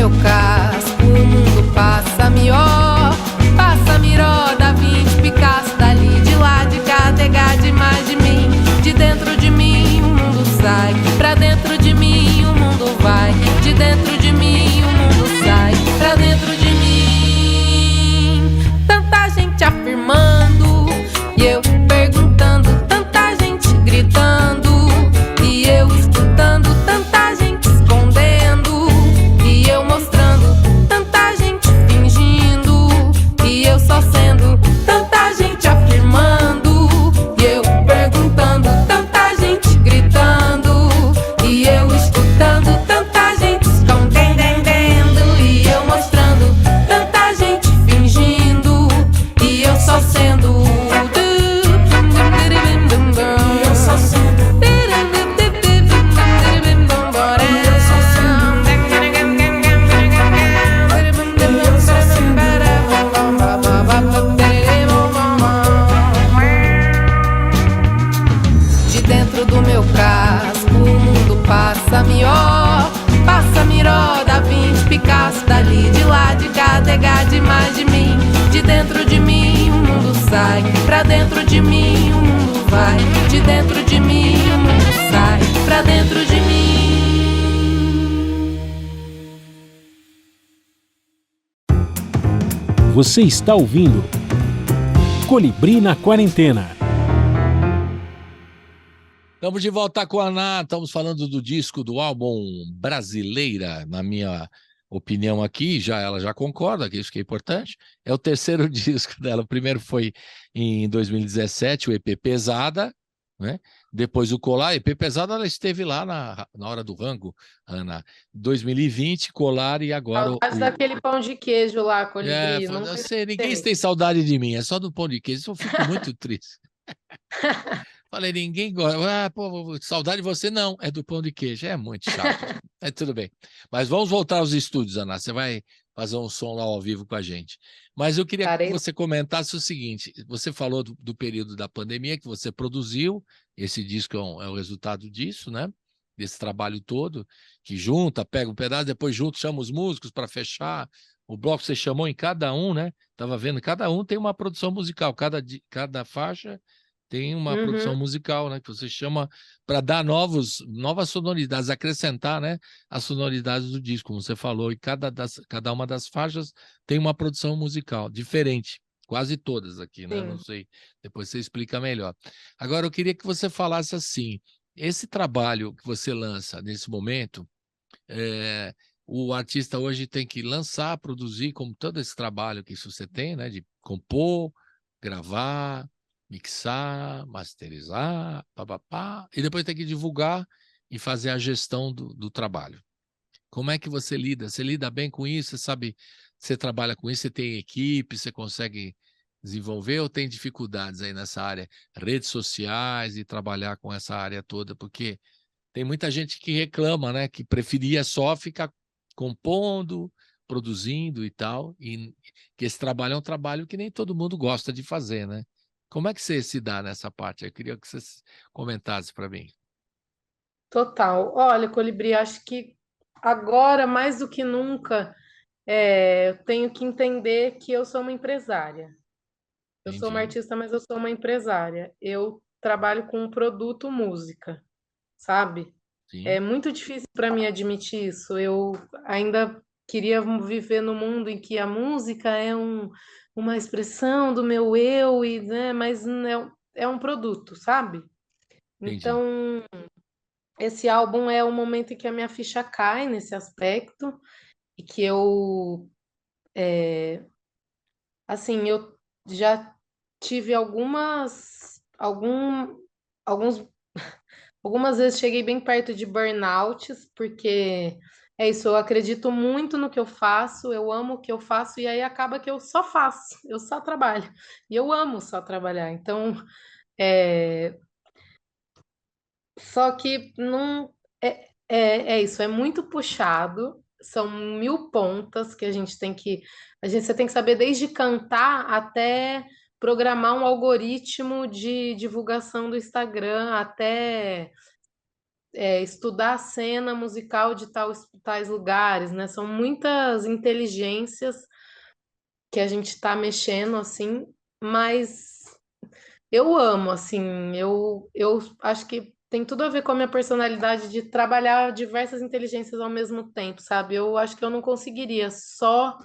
meu casco, o mundo passa melhor. Passa miró, da 20, Picasso, dali, de lá, de cá, TH, de mais de mim. De dentro de mim o mundo sai, pra dentro de mim o mundo vai. De dentro de mim o mundo sai, pra dentro de mim. Tanta gente afirmando e eu perguntando, tanta gente gritando e eu escutando, tanta gente escondendo e eu mostrando, tanta gente fingindo e eu só sendo, tanta gente afirmando e eu perguntando, tanta gente gritando e eu escutando, tanta gente escondendo e eu mostrando, tanta gente fingindo e eu só sendo. Eu só sendo. De dentro do meu casco o mundo passa melhor. Passa miró, da 20, Picasso, dali, de lá, de cá, TH, de mais de mim. De dentro de mim o mundo sai, pra dentro de mim o mundo vai. De dentro de mim o mundo sai, pra dentro de mim. Você está ouvindo Colibri na Quarentena. Estamos de volta com a Ana, estamos falando do disco, do álbum Brasileira, na minha opinião aqui, ela já concorda que isso que é importante, é o terceiro disco dela. O primeiro foi em 2017, o EP Pesada, né? Depois o Colar, EP Pesada, ela esteve lá na hora do rango, Ana. 2020, Colar e agora Saudades daquele pão de queijo lá, Colibri. eu Nunca sei, ninguém esqueci. tem saudade de mim, é só do pão de queijo, eu fico muito triste. Falei, ninguém gosta. Ah, pô, saudade de você não, é do pão de queijo. É muito chato. É tudo bem. Mas vamos voltar aos estúdios, Ana. Você vai fazer um som lá ao vivo com a gente. Mas eu queria que você comentasse o seguinte: você falou do período da pandemia que você produziu, esse disco é o resultado disso, né? Desse trabalho todo, que junta, pega um pedaço, depois junto, chama os músicos para fechar. O bloco você chamou em cada um, né? Estava vendo, cada um tem uma produção musical, cada faixa tem uma produção musical, né? Que você chama para dar novas sonoridades, acrescentar, né? As sonoridades do disco, como você falou, e cada uma das faixas tem uma produção musical diferente, quase todas aqui, né? Sim. Não sei, depois você explica melhor. Agora, eu queria que você falasse assim, esse trabalho que você lança nesse momento, o artista hoje tem que lançar, produzir, como todo esse trabalho que você tem, né? De compor, gravar, mixar, masterizar, papapá, e depois tem que divulgar e fazer a gestão do trabalho. Como é que você lida? Você lida bem com isso? Você sabe, você trabalha com isso, você tem equipe, você consegue desenvolver ou tem dificuldades aí nessa área? Redes sociais e trabalhar com essa área toda, porque tem muita gente que reclama, né? Que preferia só ficar compondo, produzindo e tal, e que esse trabalho é um trabalho que nem todo mundo gosta de fazer, né? Como é que você se dá nessa parte? Eu queria que você comentasse para mim. Total. Olha, Colibri, acho que agora, mais do que nunca, eu tenho que entender que eu sou uma empresária. Eu sou uma Entendi. artista, mas eu sou uma empresária. Eu trabalho com um produto música, sabe? Sim, É muito difícil para mim admitir isso. Eu ainda queria viver no mundo em que a música é uma expressão do meu eu, né, mas é um produto, sabe? entendi. Então, esse álbum é o momento em que a minha ficha cai nesse aspecto e que assim, eu já tive alguns algumas vezes cheguei bem perto de burnouts, porque é isso, eu acredito muito no que eu faço, eu amo o que eu faço, e aí acaba que eu só faço, eu só trabalho. E eu amo só trabalhar. Então, é, só que não é isso, é muito puxado, são 1000 pontas que você tem que saber desde cantar até programar um algoritmo de divulgação do Instagram, até estudar a cena musical de tais lugares, né? São muitas inteligências que a gente está mexendo, assim, mas eu amo, assim, eu acho que tem tudo a ver com a minha personalidade de trabalhar diversas inteligências ao mesmo tempo, sabe? Eu acho que eu não conseguiria só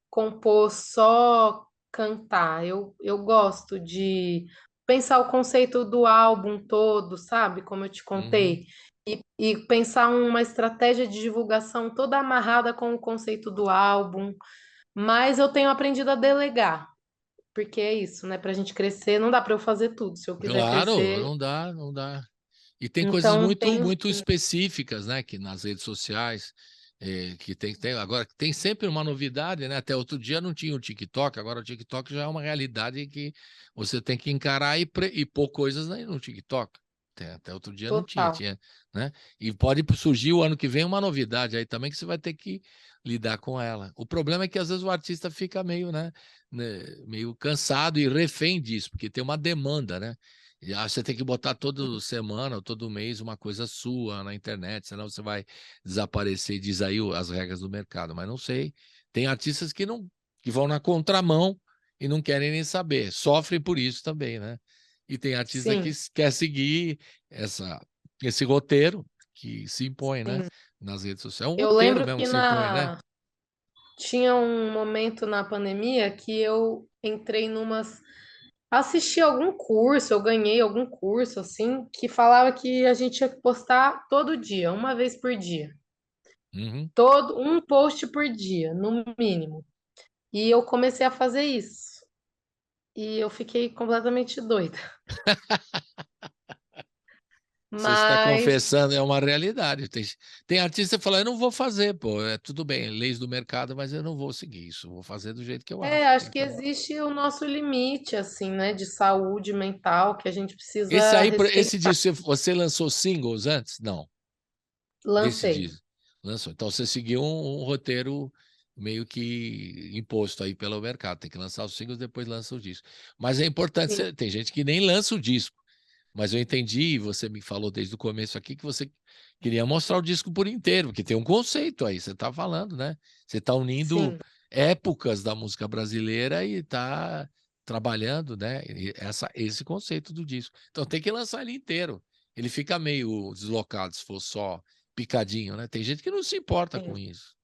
compor, só cantar. Eu gosto de pensar o conceito do álbum todo, sabe? Como eu te Uhum. contei. E pensar uma estratégia de divulgação toda amarrada com o conceito do álbum. Mas eu tenho aprendido a delegar, porque é isso, né? Para a gente crescer, não dá para eu fazer tudo. Se eu quiser Claro, crescer, não dá, não dá. E tem coisas então muito, tenho muito sim. específicas, né, que nas redes sociais, que agora tem sempre uma novidade, né? Até outro dia não tinha o TikTok, agora o TikTok já é uma realidade que você tem que encarar e pôr coisas aí no TikTok. Até outro dia não tinha, Total. né? E pode surgir o ano que vem uma novidade aí também que você vai ter que lidar com ela. O problema é que às vezes o artista fica meio cansado e refém disso, porque tem uma demanda, né? E você tem que botar toda semana ou todo mês uma coisa sua na internet, senão você vai desaparecer, diz aí as regras do mercado. Mas não sei. Tem artistas que não que vão na contramão e não querem nem saber, sofrem por isso também, né? E tem artista que Sim, quer seguir esse roteiro que se impõe, né? sim. Nas redes sociais. É um Eu roteiro lembro mesmo que que se impõe, né? tinha um momento na pandemia que eu entrei assisti algum curso, eu ganhei algum curso assim, que falava que a gente tinha que postar todo dia, uma vez por dia. Uhum. Todo um post por dia, no mínimo. E eu comecei a fazer isso. E eu fiquei completamente doida. Você está Mas confessando, é uma realidade. Tem artista que fala, eu não vou fazer, pô, tudo bem, leis do mercado, mas eu não vou seguir isso, vou fazer do jeito que eu acho. acho que existe o nosso limite, assim, né, de saúde mental que a gente Esse precisa aí, esse respeitar. disco, você lançou singles antes? Não, desse Lancei. disco. Lançou. Então você seguiu um roteiro meio que imposto aí pelo mercado. Tem que lançar os singles, depois lança o disco. Mas é importante, Sim, tem gente que nem lança o disco. Mas eu entendi, você me falou desde o começo aqui que você queria mostrar o disco por inteiro, porque tem um conceito aí, você está falando, né? Você está unindo sim, épocas da música brasileira e está trabalhando, né? Esse conceito do disco. Então tem que lançar ele inteiro. Ele fica meio deslocado se for só picadinho, né? Tem gente que não se importa sim, com isso.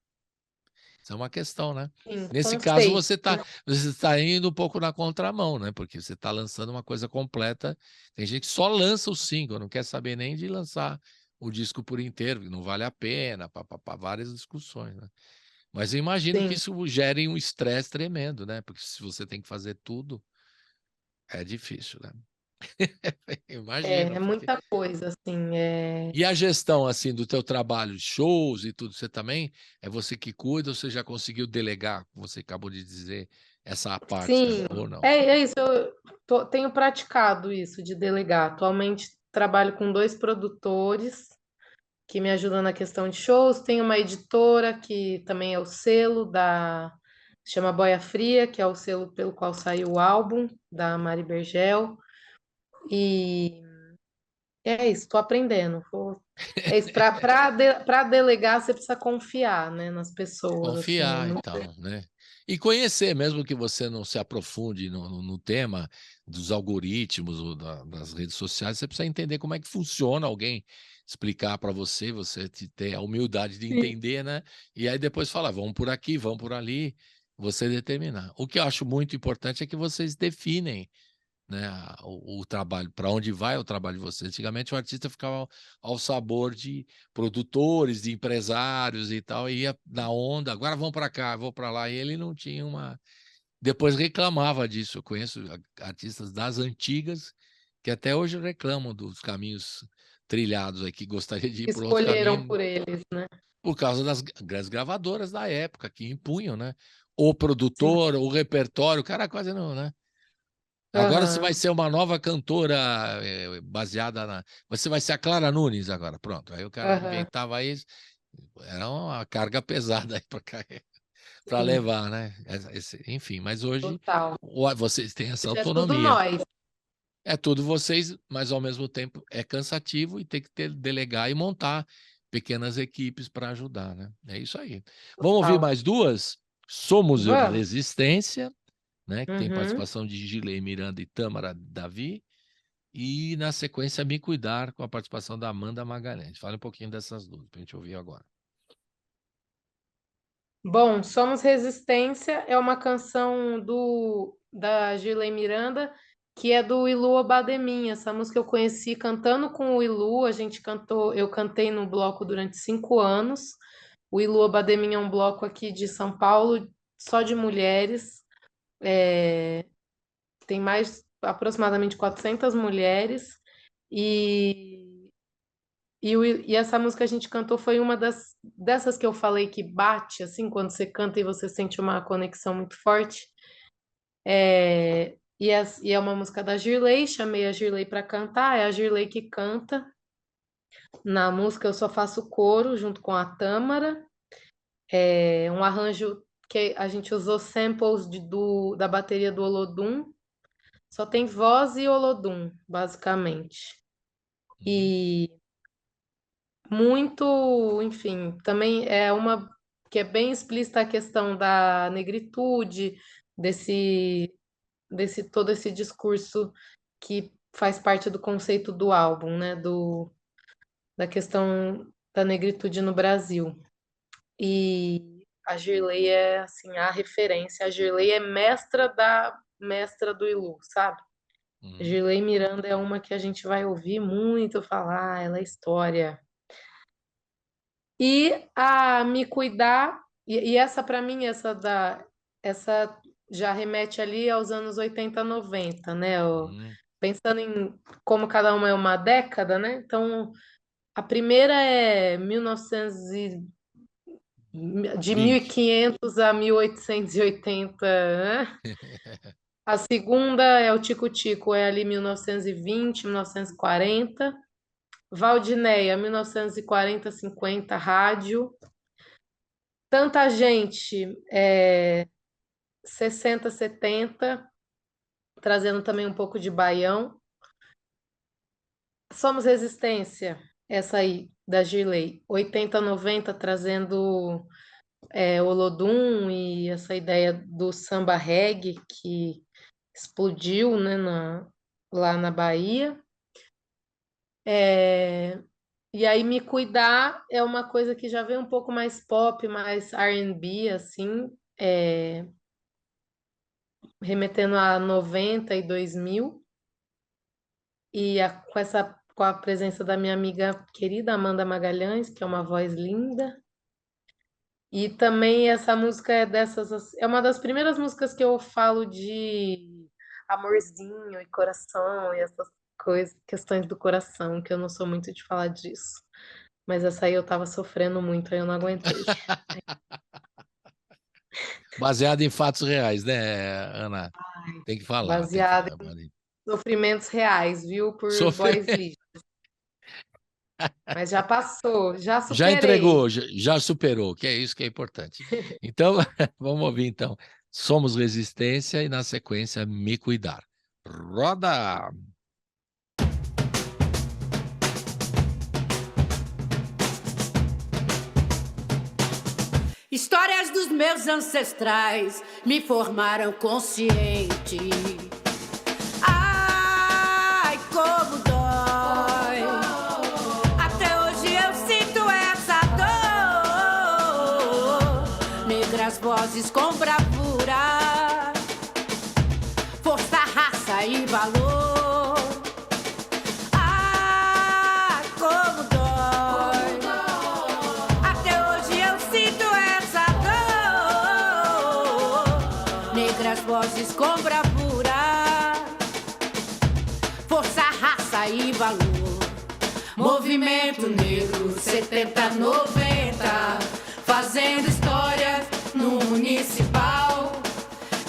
Isso é uma questão, né? sim, Nesse caso, conceito. você tá indo um pouco na contramão, né? Porque você está lançando uma coisa completa. Tem gente que só lança o single, não quer saber nem de lançar o disco por inteiro, que não vale a pena, várias discussões, né? Mas eu imagino que Sim, isso gere um estresse tremendo, né? Porque se você tem que fazer tudo, é difícil, né? Imagino, é porque... muita coisa, assim, E a gestão, assim, do teu trabalho de shows e tudo, você também, é você que cuida ou você já conseguiu delegar, como você acabou de dizer, essa parte, sim, ou não? é isso, eu tenho praticado isso de delegar. Atualmente trabalho com 2 produtores que me ajudam na questão de shows, tem uma editora que também é o selo chama Boia Fria, que é o selo pelo qual saiu o álbum da Mari Bergel, e é isso, estou aprendendo. É isso, para delegar, você precisa confiar, né, nas pessoas, assim, Confiar, então, né? E conhecer, mesmo que você não se aprofunde no tema dos algoritmos ou das redes sociais, você precisa entender como é que funciona alguém explicar para você, você ter a humildade de Sim, entender, né? E aí depois falar, vamos por aqui, vamos por ali, você determinar. O que eu acho muito importante é que vocês definem, né, o trabalho, para onde vai o trabalho de vocês. Antigamente o artista ficava ao sabor de produtores, de empresários e tal, e ia na onda, agora vão para cá, vou para lá, e ele não tinha uma... Depois reclamava disso. Eu conheço artistas das antigas que até hoje reclamam dos caminhos trilhados aí, que gostaria de ir por outro escolheram caminho por eles, né? por causa das grandes gravadoras da época, que impunham, né? O Sim. produtor, o repertório, o cara quase não, né? Agora você vai Aham. ser uma nova cantora baseada na. Você vai ser a Clara Nunes agora, pronto. Aí o cara Aham. inventava isso, era uma carga pesada aí para Sim, levar, né? Enfim, mas hoje total. vocês têm essa Hoje é tudo autonomia. nós. É tudo vocês, mas ao mesmo tempo é cansativo e tem que delegar e montar pequenas equipes para ajudar, né? É isso aí. Vamos ouvir Total. mais duas? Somos Vamos. Resistência, né? Que tem Uhum. participação de Gilei Miranda e Tâmara Davi. E, na sequência, Me Cuidar, com a participação da Amanda Magalhães. Fala um pouquinho dessas duas, para a gente ouvir agora. Bom, Somos Resistência é uma canção da Gilei Miranda, que é do Ilu Obademin. Essa música eu conheci cantando com o Ilu, eu cantei no bloco durante 5 anos. O Ilu Obademin é um bloco aqui de São Paulo, só de mulheres. Tem aproximadamente 400 mulheres. E essa música a gente cantou foi uma dessas que eu falei que bate, assim, quando você canta e você sente uma conexão muito forte. E é uma música da Girley, chamei a Girley para cantar, é a Girley que canta. Na música eu só faço coro junto com a Tâmara. É um arranjo que a gente usou samples da bateria do Olodum. Só tem voz e Olodum, basicamente. E muito, enfim, também é uma que é bem explícita a questão da negritude, todo esse discurso que faz parte do conceito do álbum, né, da questão da negritude no Brasil. E a Girley é assim a referência, a Girley é mestra do Ilu, sabe? Girley Miranda é uma que a gente vai ouvir muito falar, ela é história. E a Me Cuidar, e essa para mim, essa já remete ali aos anos 80, 90, né? Pensando em como cada uma é uma década, né? Então, a primeira é 1500 a 1880, né? A segunda é o Tico Tico, é ali 1920, 1940. Valdineia, 1940, 50, rádio. Tanta gente, 60, 70, trazendo também um pouco de baião. Somos Resistência, essa aí, da Girley, 80, 90, trazendo Olodum e essa ideia do samba reggae que explodiu, né, lá na Bahia. E aí Me Cuidar é uma coisa que já vem um pouco mais pop, mais R&B, assim, remetendo a 90 e 2000. E com a presença da minha amiga querida Amanda Magalhães, que é uma voz linda. E também essa música é uma das primeiras músicas que eu falo de amorzinho e coração e essas coisas, questões do coração, que eu não sou muito de falar disso. Mas essa aí eu tava sofrendo muito, aí eu não aguentei. Baseado em fatos reais, né, Ana? Tem que falar. Baseado em sofrimentos reais, viu? Por boys lixos. Mas já passou, já superei. Já entregou, já superou, que é isso que é importante. Então, vamos ouvir, então. Somos Resistência e, na sequência, Me Cuidar. Roda! Histórias dos meus ancestrais me formaram consciente. Ai, como dói. Até hoje eu sinto essa dor. Negras vozes com bravura, força, raça e valor. Vozes com bravura, força, raça e valor. Movimento negro 70, 90, fazendo história no municipal.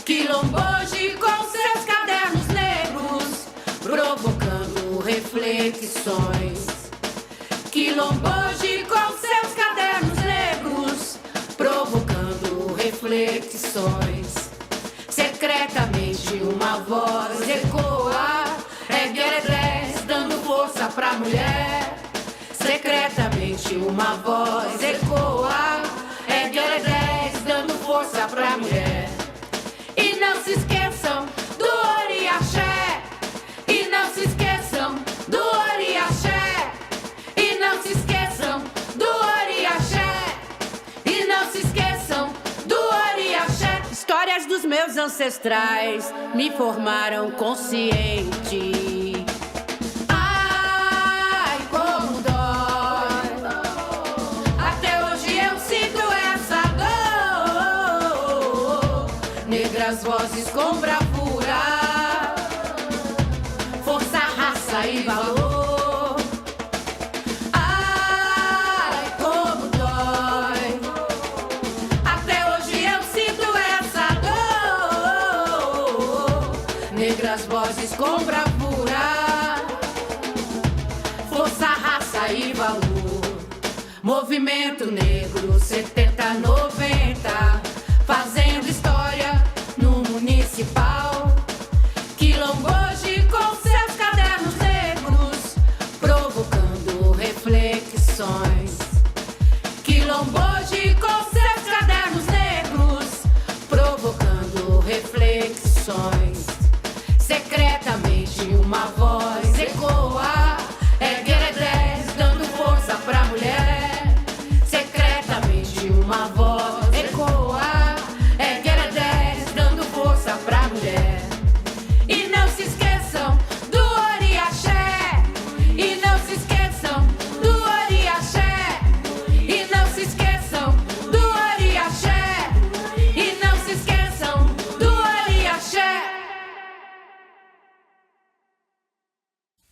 Quilomboje com seus cadernos negros, provocando reflexões. Quilomboje com seus cadernos negros, provocando reflexões. Secretamente uma voz ecoa, é Gueredés, dando força pra mulher. Secretamente uma voz ecoa. É Gueredés, dando força pra mulher. E não se esqueçam do Oriaxé. E não se esqueçam do Oriaxé. E não se esqueçam do Oriaxé. E não se esqueçam do Oriaxé. Histórias dos meus ancestrais me formaram consciente. Ai, como dói. Até hoje eu sinto essa dor. Negras vozes com bravura, força, raça e valor. Ai, como dói. Até hoje eu sinto essa dor. Negras vozes com bravura, força, raça e valor. Movimento negro 70-90, fazendo história no municipal. Quilomboje com seus cadernos negros, provocando reflexões. Quilomboje com seus cadernos negros, provocando reflexões. Secretamente uma voz ecoa. É Gueredés, dando força pra mulher. Secretamente uma voz ecoa. É Gueredés, dando força pra mulher. E não se esqueçam do Oriaxé. E não se esqueçam do Oriaxé. E não se esqueçam do Oriaxé. E não se esqueçam do Oriaxé.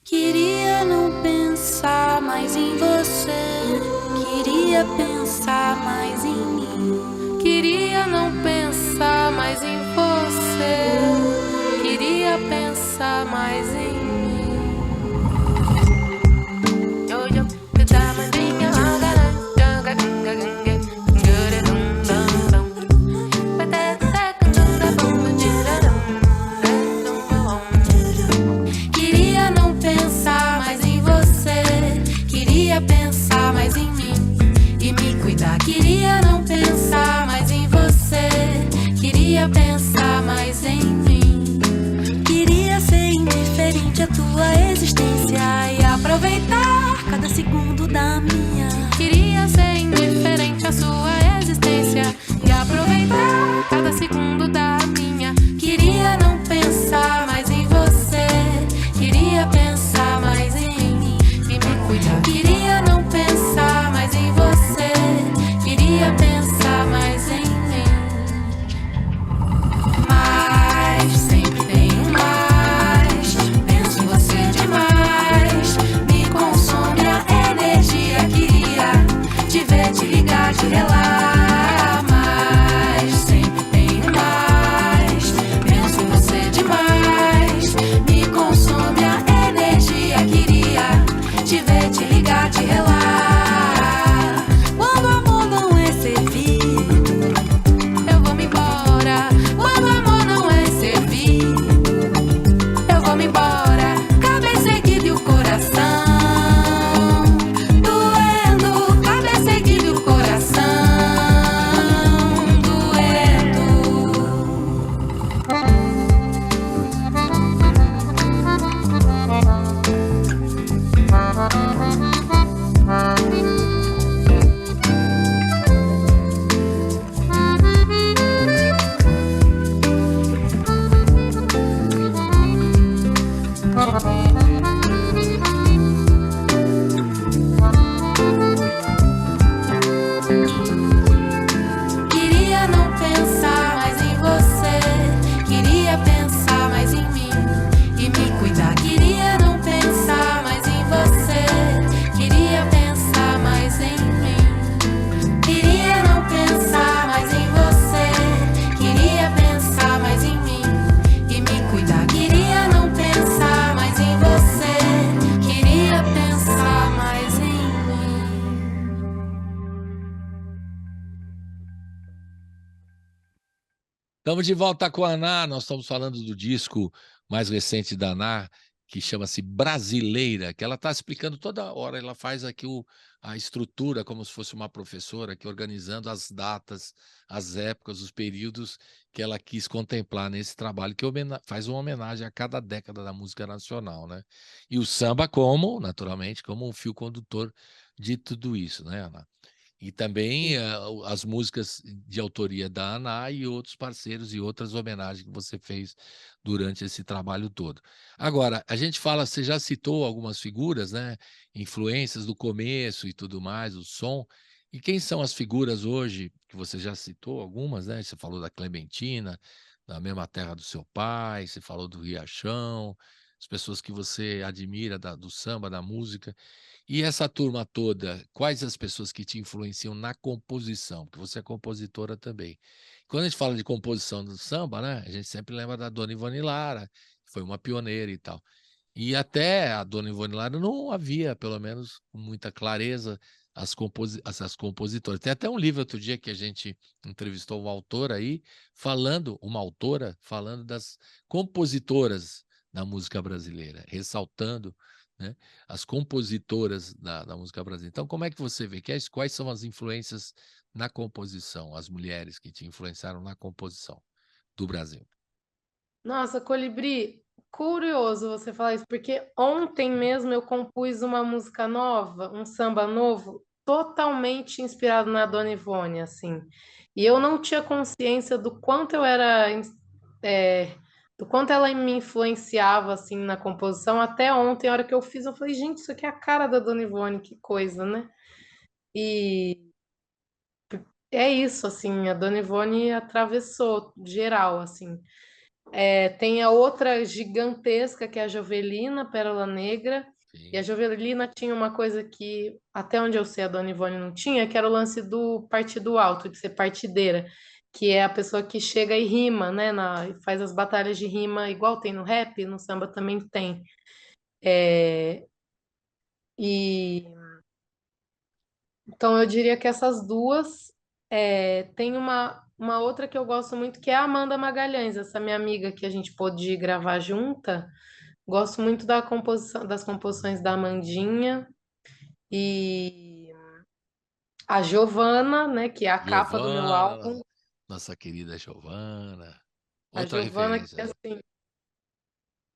Queria não pensar mais em você. Queria pensar mais em mim. Queria não pensar mais em você. Queria pensar mais em mim. Queria não pensar mais em você. Queria pensar mais em mim e me cuidar. Queria não pensar mais em você. Queria pensar mais em mim. Queria ser indiferente à tua existência e aproveitar cada segundo da minha. Queria ser indiferente à sua existência e aproveitar cada segundo da minha. Queria não pensar mais em você. Queria pensar mais em mim e me cuidar. Queria não pensar mais em você. Queria pensar mais em mim. Mas sempre tenho mais. Penso em você demais. Me consome a energia. Queria te ver, te ligar, te relar. Mas sempre tenho mais. Penso em você demais. Me consome a energia. Queria te ver, te ligar, te relar. Quando o amor não é servido, Eu vou me embora. quando o amor não é servido, Eu vou me embora. cabeça erguida e o coração doendo. Cabeça erguida e o coração doendo. Queria não pensar mais em você. Queria pensar mais em mim e me cuidar. Queria não pensar mais em você. Queria pensar mais em mim. Queria não pensar mais em você. Queria pensar mais em mim e me cuidar. Queria não pensar mais em você. Queria pensar mais em mim. Estamos de volta com a Aná. Nós estamos falando do disco mais recente da Aná, que chama-se Brasileira, que ela está explicando toda hora, ela faz aqui a estrutura como se fosse uma professora, aqui organizando as datas, as épocas, os períodos que ela quis contemplar nesse trabalho, que faz uma homenagem a cada década da música nacional, né? E o samba como, naturalmente, como um fio condutor de tudo isso, né, Ana? E também as músicas de autoria da Aná e outros parceiros e outras homenagens que você fez durante esse trabalho todo. Agora, a gente fala, você já citou algumas figuras, né? Influências do começo e tudo mais, o som. E quem são as figuras hoje, que você já citou algumas, né? Você falou da Clementina, da mesma terra do seu pai, você falou do Riachão, as pessoas que você admira do samba, da música. E essa turma toda, quais as pessoas que te influenciam na composição? Porque você é compositora também. Quando a gente fala de composição do samba, né, a gente sempre lembra da Dona Ivone Lara, que foi uma pioneira e tal. E até a Dona Ivone Lara não havia, pelo menos com muita clareza, essas compositoras. Tem até um livro outro dia que a gente entrevistou uma autora aí, uma autora, falando das compositoras da música brasileira, ressaltando, né, as compositoras da música brasileira. Então, como é que você vê? Quais são as influências na composição, as mulheres que te influenciaram na composição do Brasil? Nossa, Colibri, curioso você falar isso, porque ontem mesmo eu compus uma música nova, um samba novo, totalmente inspirado na Dona Ivone, assim. E eu não tinha consciência do quanto eu era, é, do quanto ela me influenciava, assim, na composição. Até ontem, a hora que eu fiz, eu falei, gente, isso aqui é a cara da Dona Ivone, que coisa, né? E é isso, assim, a Dona Ivone atravessou geral, assim. Tem a outra gigantesca, que é a Jovelina, Pérola Negra. E a Sim. Jovelina tinha uma coisa que, até onde eu sei, a Dona Ivone não tinha, que era o lance do partido alto, de ser partideira, que é a pessoa que chega e rima, né? E faz as batalhas de rima, igual tem no rap, no samba também tem. E então eu diria que essas duas. Tem uma outra que eu gosto muito, que é a Amanda Magalhães, essa minha amiga que a gente pôde gravar junta. Gosto muito das composições da Amandinha e a Giovana, né, que é a capa do meu Giovana, álbum. nossa querida Giovana, A outra Giovana que referência. assim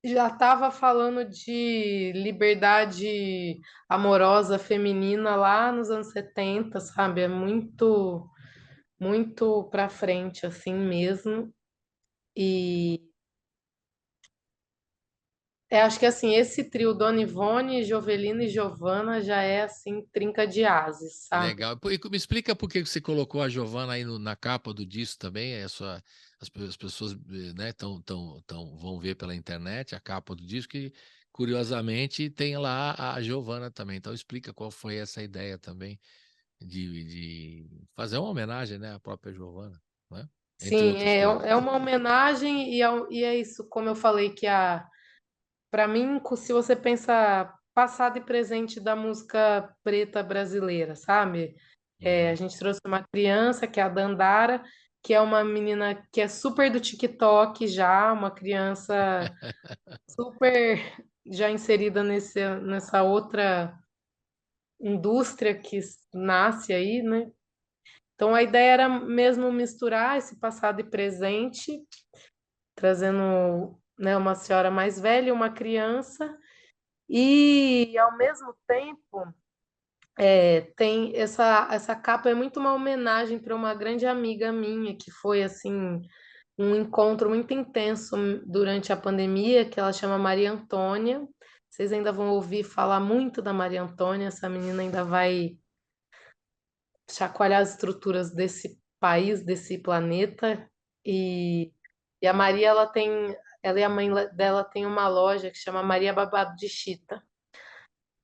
já estava falando de liberdade amorosa feminina lá nos anos 70, sabe? É muito para frente assim mesmo. E acho que assim, esse trio Dona Ivone, Jovelina e Giovana já é assim, trinca de ases, sabe? Legal. E me explica por que você colocou a Giovana aí na capa do disco também. As pessoas, né, vão ver pela internet a capa do disco e, curiosamente, tem lá a Giovana também. Então, explica qual foi essa ideia também de fazer uma homenagem, né, à própria Giovana, né? Entre Sim, outras coisas. é uma homenagem e é isso, como eu falei, que para mim, se você pensa passado e presente da música preta brasileira, sabe? A Uhum. gente trouxe uma criança, que é a Dandara, que é uma menina que é super do TikTok já, uma criança super já inserida nessa outra indústria que nasce aí, né? Então a ideia era mesmo misturar esse passado e presente, trazendo, né, uma senhora mais velha e uma criança, e ao mesmo tempo tem essa capa é muito uma homenagem para uma grande amiga minha que foi assim um encontro muito intenso durante a pandemia, que ela chama Maria Antônia. Vocês ainda vão ouvir falar muito da Maria Antônia, essa menina ainda vai chacoalhar as estruturas desse país, desse planeta. E, e a Maria, ela e a mãe dela tem uma loja que chama Maria Babado de Chita,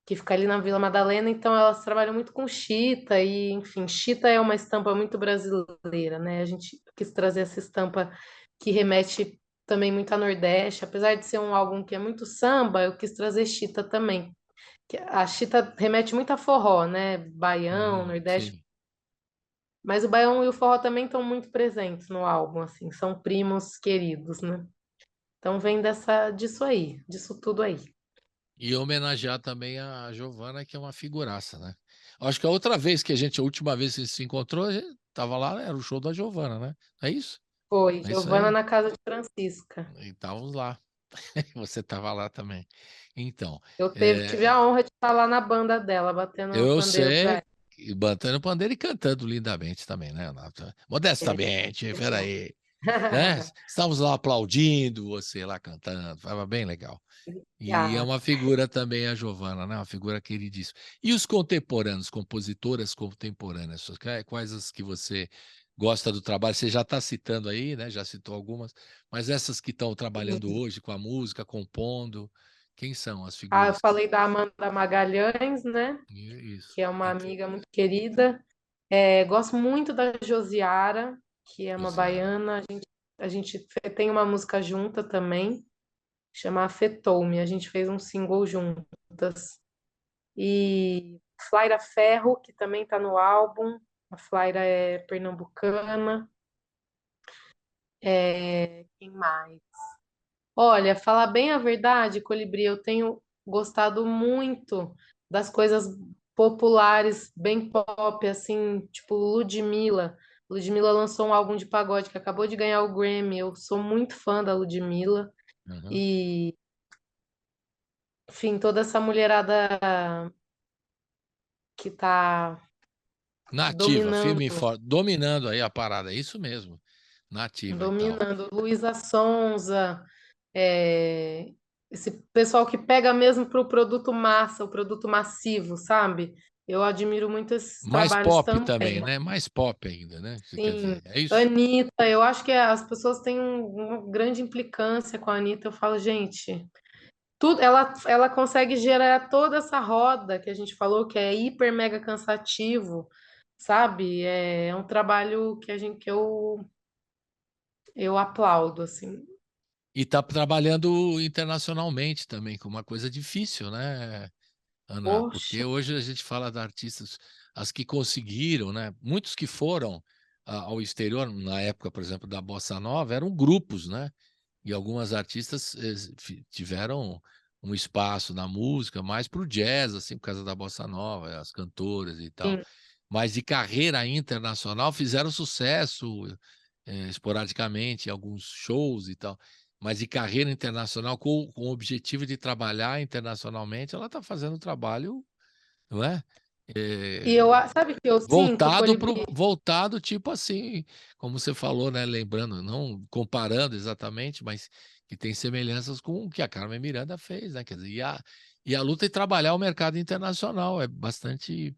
que fica ali na Vila Madalena. Então elas trabalham muito com chita e, enfim, chita é uma estampa muito brasileira, né? A gente quis trazer essa estampa que remete também muito a Nordeste, apesar de ser um álbum que é muito samba, eu quis trazer chita também. A chita remete muito a forró, né? Baião, Nordeste. Sim. Mas o baião e o forró também estão muito presentes no álbum, assim, são primos queridos, né? Então vem disso aí, disso tudo aí. E homenagear também a Giovana, que é uma figuraça, né? Acho que a última vez que a gente se encontrou, a gente tava lá, era o show da Giovana, né? É isso? Foi, É isso Giovana aí? na casa de Francisca. E estávamos lá. Você estava lá também. Então, Tive a honra de estar lá na banda dela, batendo o eu pandeiro pra sei, ela. e batendo pandeiro e cantando lindamente também, né, Renata? Modestamente, peraí, né? Estávamos lá aplaudindo você lá cantando, estava bem legal. E é Obrigada. uma figura também a Giovana, né? Uma figura queridíssima. E os contemporâneos, compositoras contemporâneas, quais as que você gosta do trabalho? Você já está citando aí, né? Já citou algumas, mas essas que estão trabalhando hoje com a música, compondo, quem são as Eu figuras? falei da Amanda Magalhães, né? Isso. Que é uma E amiga muito querida. Gosto muito da Josiara, que é uma Josiara. baiana. A gente tem uma música junta também, chama Afetou-me. A gente fez um single juntas. E Flaira Ferro, que também está no álbum. A Flaira é pernambucana. Quem mais? Olha, falar bem a verdade, Colibri, eu tenho gostado muito das coisas populares, bem pop, assim, tipo Ludmilla. Ludmilla lançou um álbum de pagode que acabou de ganhar o Grammy. Eu sou muito fã da Ludmilla. Uhum. E, enfim, toda essa mulherada que tá Nativa, firme e dominando, forte, dominando aí a parada, é isso mesmo. Nativa e tal. dominando. Luísa Sonza, é, esse pessoal que pega mesmo para o produto massa, o produto massivo, sabe? Eu admiro muito esses Mais trabalhos pop também, também. né? Mais pop ainda, né? Você quer Sim, dizer, é isso? Anitta, eu acho que as pessoas têm uma grande implicância com a Anitta. Eu falo, gente, ela consegue gerar toda essa roda que a gente falou, que é hiper mega cansativo, sabe? É um trabalho que eu aplaudo, assim. E tá trabalhando internacionalmente também, com uma coisa difícil, né, Ana? Poxa, Porque hoje a gente fala de artistas, as que conseguiram, né? Muitos que foram ao exterior, na época, por exemplo, da Bossa Nova, eram grupos, né? E algumas artistas tiveram um espaço na música mais para o jazz, assim, por causa da Bossa Nova, as cantoras e tal. sim. Mas de carreira internacional fizeram sucesso, esporadicamente, em alguns shows e tal. Mas de carreira internacional, com o objetivo de trabalhar internacionalmente, ela está fazendo um trabalho, não é? E sabe o que eu sinto, Voltado Colibri? voltado tipo assim, como você falou, né? Lembrando, não comparando exatamente, mas que tem semelhanças com o que a Carmen Miranda fez, né? Quer dizer, e a luta em trabalhar o mercado internacional é bastante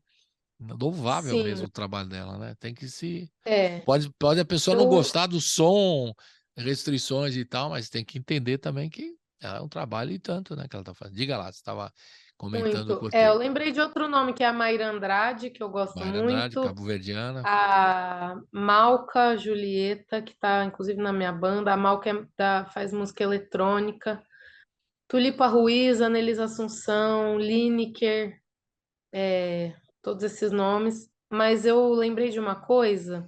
louvável mesmo Sim, o trabalho dela, né? Tem que se. é. Pode a pessoa não Eu, gostar do som, restrições e tal, mas tem que entender também que é um trabalho e tanto, né? Que ela está fazendo. Diga lá, você estava comentando, eu muito. Eu cortei. lembrei de outro nome, que é a Mayra Andrade, que eu gosto Mayra Andrade, muito. cabo-verdiana. A Malca Julieta, que está inclusive na minha banda. A Malca faz música eletrônica. Tulipa Ruiz, Anelisa Assunção, Lineker, todos esses nomes. Mas eu lembrei de uma coisa,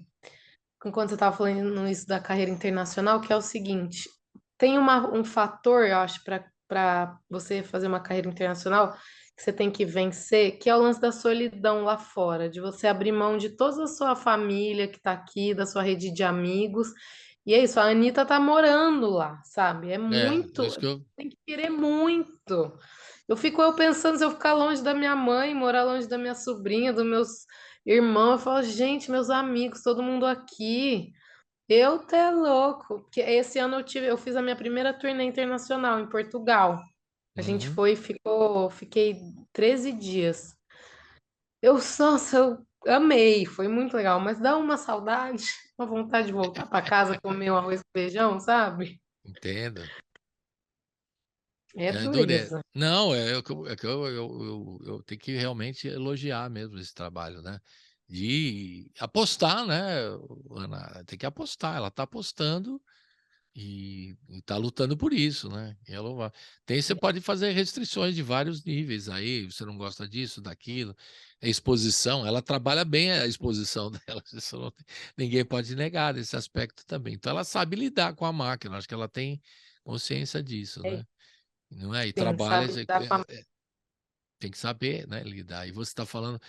enquanto você estava falando isso da carreira internacional, que é o seguinte: tem um fator, eu acho, para você fazer uma carreira internacional, que você tem que vencer, que é o lance da solidão lá fora, de você abrir mão de toda a sua família que está aqui, da sua rede de amigos. E é isso, a Anitta tá morando lá, sabe? É Por muito, isso que eu. tem que querer muito. Eu pensando, se eu ficar longe da minha mãe, morar longe da minha sobrinha, dos meus irmãos, eu falo, gente, meus amigos, todo mundo aqui. Eu tá louco, porque esse ano eu fiz a minha primeira turnê internacional em Portugal. A gente Uhum. foi e fiquei 13 dias. Nossa, eu amei, foi muito legal, mas dá uma saudade, uma vontade de voltar para casa comer um arroz com feijão, sabe? Entendo. É É dureza. dureza. Não, eu tenho que realmente elogiar mesmo esse trabalho, né? De apostar, né, Ana? Tem que apostar. Ela está apostando e está lutando por isso, né? E é louvável. Você pode fazer restrições de vários níveis aí. Você não gosta disso, daquilo. A exposição, ela trabalha bem a exposição dela. Isso ninguém pode negar desse aspecto também. Então, ela sabe lidar com a máquina. Acho que ela tem consciência disso, É, né? não é? E Sim, trabalha, sabe lidar com a... tem que saber, né, lidar. E você está falando,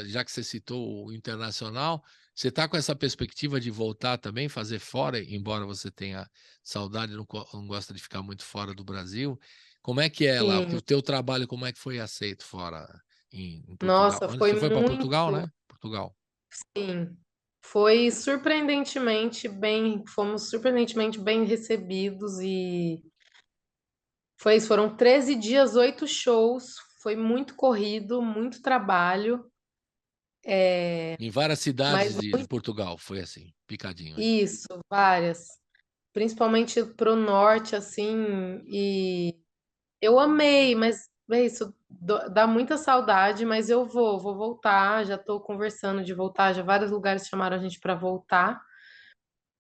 já que você citou o internacional, você está com essa perspectiva de voltar também, fazer fora, embora você tenha saudade, não gosta de ficar muito fora do Brasil. Como é que é lá? Sim, O teu trabalho, como é que foi aceito fora em Portugal? nossa, Onde foi você foi para Portugal, muito, né? Portugal. sim. Foi surpreendentemente bem, fomos surpreendentemente bem recebidos e foi isso, foram 13 dias, 8 shows, foi muito corrido, muito trabalho, Em várias mas cidades de Portugal, foi assim, picadinho aí. isso, várias, principalmente pro norte, assim, e eu amei, mas é isso, dá muita saudade, mas eu vou voltar, já estou conversando de voltar, já vários lugares chamaram a gente para voltar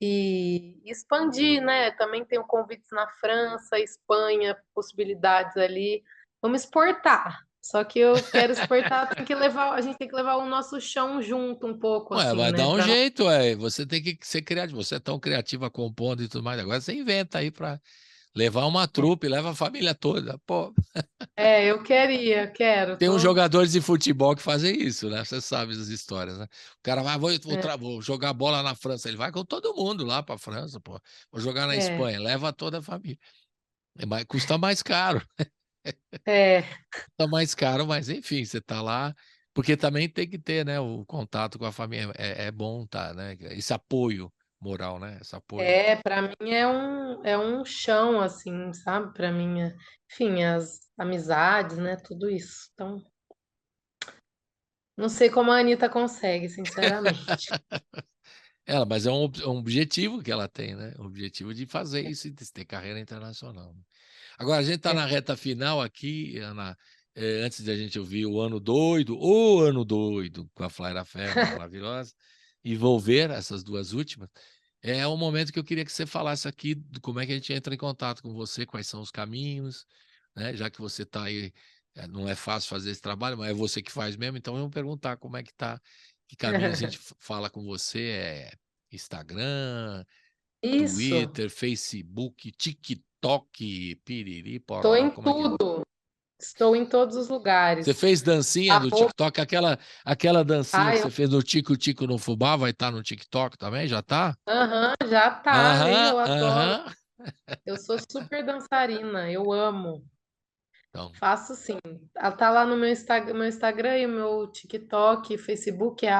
e expandir, né? Também tenho convites na França, Espanha, possibilidades ali. Vamos exportar. Só que eu quero exportar, tem que levar, a gente tem que levar o nosso chão junto um pouco, Ué, assim, vai né? dar um Para não... jeito, você tem que ser criativo. Você é tão criativa compondo e tudo mais. Agora você inventa aí para levar uma trupe, leva a família toda. Pô, Eu quero, tem uns tô. jogadores de futebol que fazem isso, né? Você sabe as histórias, né? O cara vai, vou jogar bola na França. Ele vai com todo mundo lá para a França, pô. Vou jogar na É, Espanha, leva toda a família. Custa mais caro, é, custa mais caro, mas enfim, você tá lá. Porque também tem que ter, né, o contato com a família. É bom, tá, né? Esse apoio moral, né? Esse apoio. para mim é um chão, assim, sabe? Para mim, enfim, as amizades, né? Tudo isso. Então, não sei como a Anitta consegue, sinceramente. Mas é um objetivo que ela tem, né? O objetivo de fazer isso e de ter carreira internacional, né? Agora, a gente está É. na reta final aqui, Ana. Antes de a gente ouvir o Ano Doido, com a Flaira Ferro, maravilhosa, e Volver, essas duas últimas, é um momento que eu queria que você falasse aqui de como é que a gente entra em contato com você, quais são os caminhos, né? Já que você está aí, não é fácil fazer esse trabalho, mas é você que faz mesmo, então vamos perguntar como é que tá, que caminho a gente fala com você, Instagram, Isso, Twitter, Facebook, TikTok, piriri, estou pororó, em como é que é? tudo. Estou em todos os Você lugares. fez dancinha no Arroba, TikTok? Aquela dancinha que eu, você fez no Tico Tico no Fubá vai estar no TikTok também? Já tá? aham, já tá, Aham, eu adoro. aham. Eu sou super dançarina, eu amo. Então, Faço sim. Tá lá no meu Instagram e o meu TikTok e Facebook é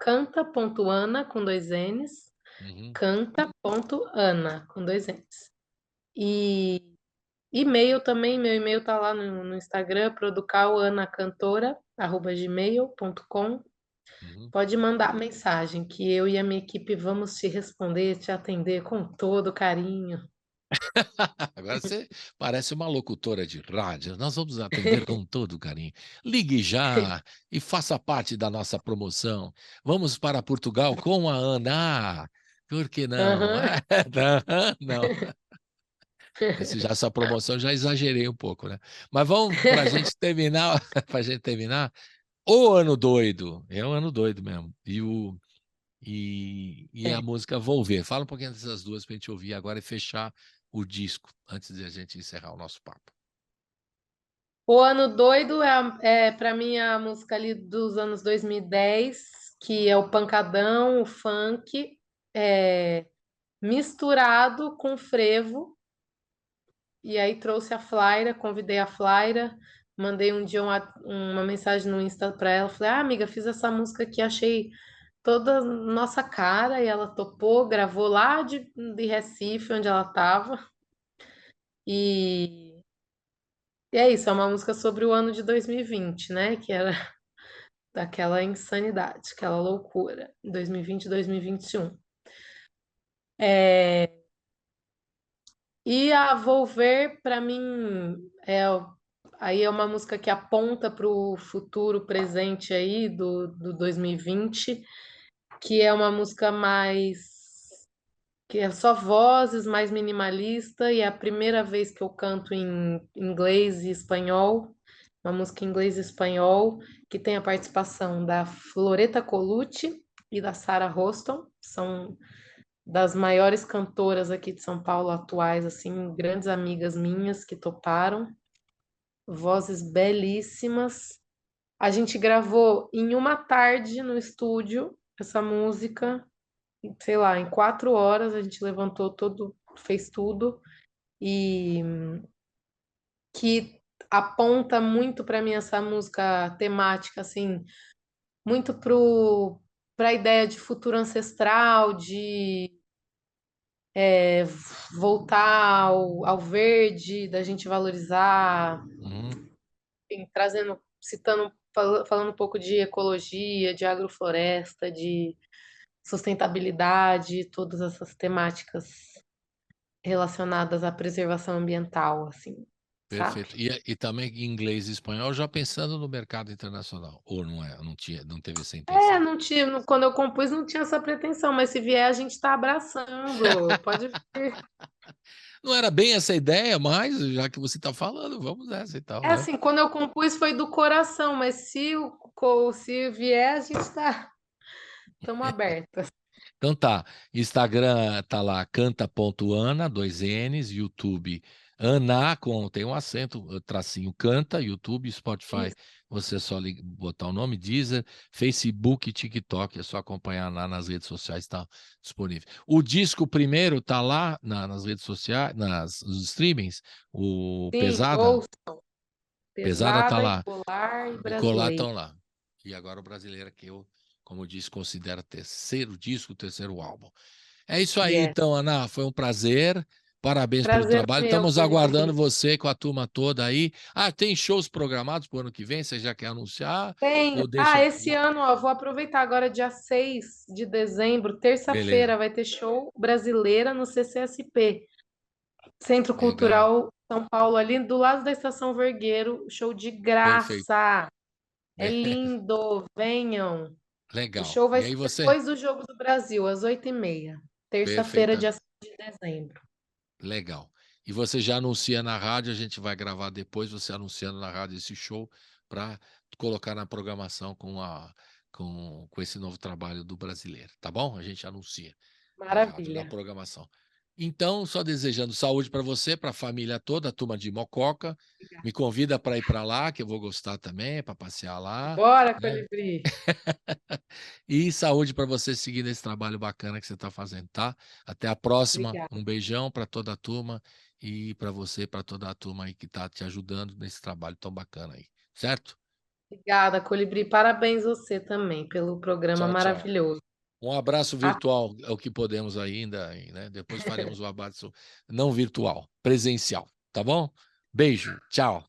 @canta.ana com dois N's. uhum, Canta.ana com dois N's. E e-mail também, meu e-mail tá lá no Instagram, producalanacantora@gmail.com. uhum. Pode mandar mensagem que eu e a minha equipe vamos te responder, te atender com todo carinho. Agora você parece uma locutora de rádio. Nós vamos atender com todo carinho. Ligue já e faça parte da nossa promoção. Vamos para Portugal com a Ana. Por que não? Aham. Não, não. Essa promoção já exagerei um pouco, né? Mas vamos para a gente terminar, para a gente terminar. O Ano Doido, é um ano doido mesmo. E a É. música Volver. Fala um pouquinho dessas duas para a gente ouvir agora e fechar o disco antes de a gente encerrar o nosso papo. O Ano Doido é para mim a música ali dos anos 2010, que é o pancadão, o funk, misturado com frevo. E aí trouxe a Flaira, convidei a Flaira, mandei um dia uma mensagem no Insta para ela, falei, amiga, fiz essa música aqui, achei toda nossa cara, e ela topou, gravou lá de Recife, onde ela estava. E, e é isso, é uma música sobre o ano de 2020, né? Que era daquela insanidade, aquela loucura, 2020 e 2021. E a Volver, para mim, é, aí é uma música que aponta para o futuro presente aí do 2020, que é uma música mais que é só vozes, mais minimalista, e é a primeira vez que eu canto em inglês e espanhol, uma música em inglês e espanhol, que tem a participação da Floreta Colucci e da Sarah Roston, são das maiores cantoras aqui de São Paulo atuais, assim, grandes amigas minhas que toparam, vozes belíssimas. A gente gravou em uma tarde no estúdio essa música, sei lá, em 4 horas a gente levantou todo, fez tudo, e que aponta muito para mim essa música temática, assim, muito para a ideia de futuro ancestral, de voltar ao verde, da gente valorizar, Uhum. enfim, trazendo, citando, falando um pouco de ecologia, de agrofloresta, de sustentabilidade, todas essas temáticas relacionadas à preservação ambiental, assim, sabe? Perfeito. E também em inglês e espanhol, já pensando no mercado internacional. Ou não é? Não tinha, não teve essa intenção. Não tinha, quando eu compus não tinha essa pretensão, mas se vier a gente está abraçando, pode vir. Não era bem essa ideia, mas já que você está falando, vamos nessa e tal, É né? assim, quando eu compus foi do coração, mas se vier a gente está, estamos abertas. Então tá, Instagram tá lá, canta.ana, 2 N's, YouTube, Ana, tem um acento, tracinho canta, YouTube, Spotify, Isso. você só botar o nome, Deezer, Facebook, TikTok, é só acompanhar lá nas redes sociais, tá disponível. O disco primeiro tá lá nas redes sociais, nos streamings, o Sim, Pesada, ouçam. Pesada tá Pesada, lá, Bipolar e Bicolar Brasileiro. estão lá. E agora o Brasileiro, que eu, como eu disse, considero terceiro disco, terceiro álbum. É isso aí, Yes. então, Ana. Foi um prazer. Parabéns pelo Prazer trabalho. meu, Estamos Colibri. aguardando você com a turma toda aí. Ah, tem shows programados para o ano que vem? Você já quer anunciar? Tenho. Ou deixa. Esse ano, ó, vou aproveitar agora, dia 6 de dezembro, terça-feira, Beleza. vai ter show Brasileira no CCSP, Centro Legal. Cultural São Paulo, ali do lado da Estação Vergueiro, show de Perfeito. graça. É lindo, venham. O Legal. show vai E aí ser você? depois do Jogo do Brasil, às 8h30, terça-feira, Perfeita. dia 6 de dezembro. Legal. E você já anuncia na rádio, a gente vai gravar depois, você anunciando na rádio esse show para colocar na programação com esse novo trabalho do Brasileiro, tá bom? A gente anuncia na rádio, na Maravilha. programação. Então, só desejando saúde para você, para a família toda, a turma de Mococa. Me convida para ir para lá, que eu vou gostar também, para passear lá. Bora, né? Colibri. E saúde para você seguir nesse trabalho bacana que você está fazendo, tá? Até a próxima. Obrigada. Um beijão para toda a turma e para você, para toda a turma aí que está te ajudando nesse trabalho tão bacana aí, certo? Obrigada, Colibri. Parabéns você também pelo programa Tchau, tchau. maravilhoso. Um abraço virtual, é o que podemos ainda, né? Depois faremos o abraço não virtual, presencial, tá bom? Beijo, tchau.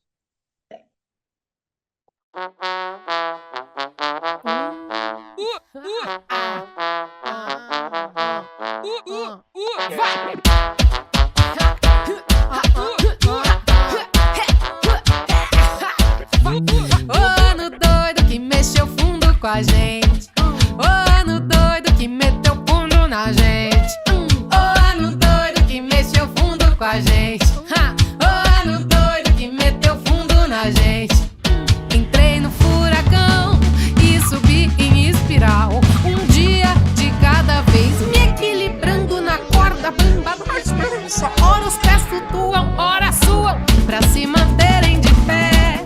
Ô ano doido que mexeu fundo com a gente. Ô ano doido que meteu fundo na gente. Ô ano doido que mexeu fundo com a gente. Ô ano doido que meteu fundo na gente. Entrei no furacão e subi em espiral. Um dia de cada vez, me equilibrando na corda bamba da esperança. Ora os pés flutuam, ora suam, pra se manterem de pé.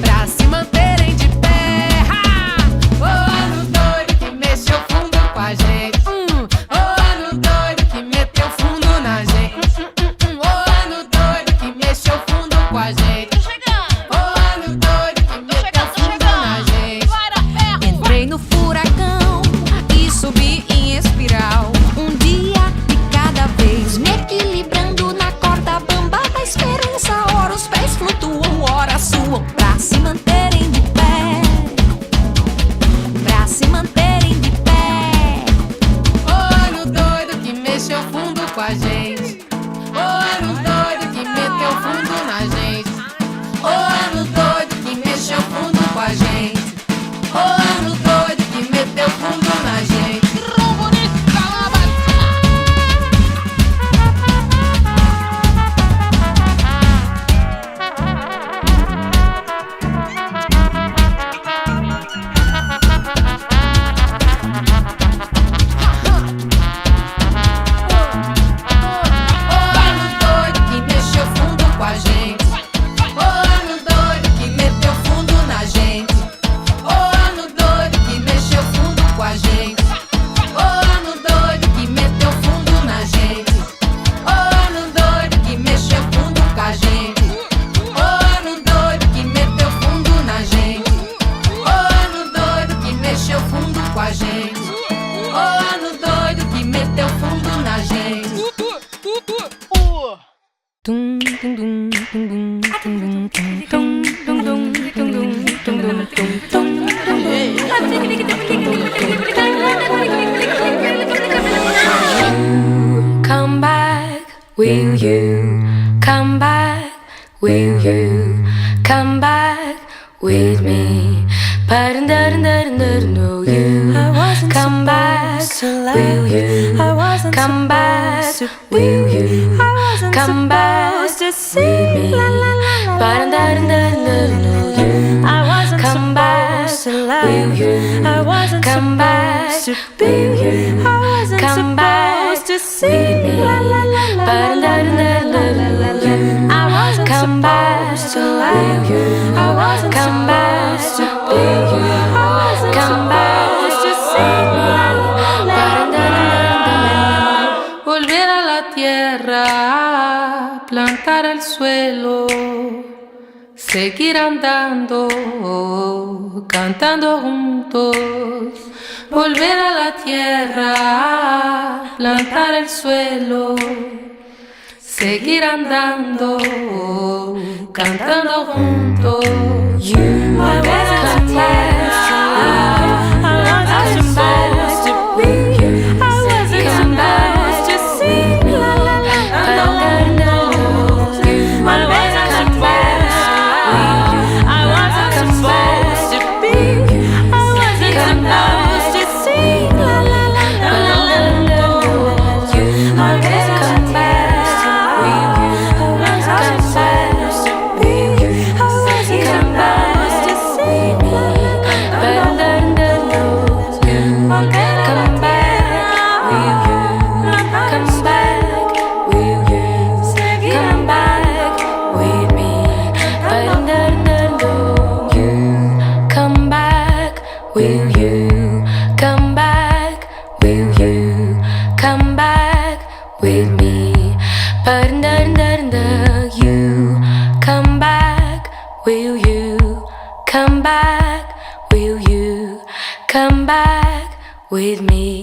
Pra se manterem de pé. O ano doido que mexeu fundo com a gente. O ano doido que meteu fundo na gente. O ano doido que mexeu fundo com a gente. O ano doido que meteu fundo na gente. Entrei no furacão e subi em espiral. Um dia de cada vez, me equilibrando na corda bamba da esperança. Ora os pés flutuam, ora suam, pra se manterem de pé. Pra se manterem de pé. O ano doido que mexeu fundo com a gente. O ano doido que meteu fundo na gente. O ano doido que mexeu fundo com a gente. O ano doido que meteu fundo na gente. Dum dum dum dum dum dum dum dum dum dum dum Come back, will you come back? Will you come back with me? No, you come back. Will you come back? Will you come back with me? No, you come back. Will you come back? Will you come back with me? I wasn't come back. Will you come back? Will you come back? Volver a la tierra, plantar el suelo, seguir andando, cantando juntos. Volver a la tierra, plantar el suelo, seguir andando, cantando juntos. You always come back. I wasn't supposed to be here. I wasn't supposed to see me. I don't know. I wasn't supposed to be here. I wasn't supposed to see me. I don't know. I always come back. I wasn't supposed to be here. I wasn't supposed to see me. Will you come back? Will you come back with me? You come back. Will you come back? Will you come back with me?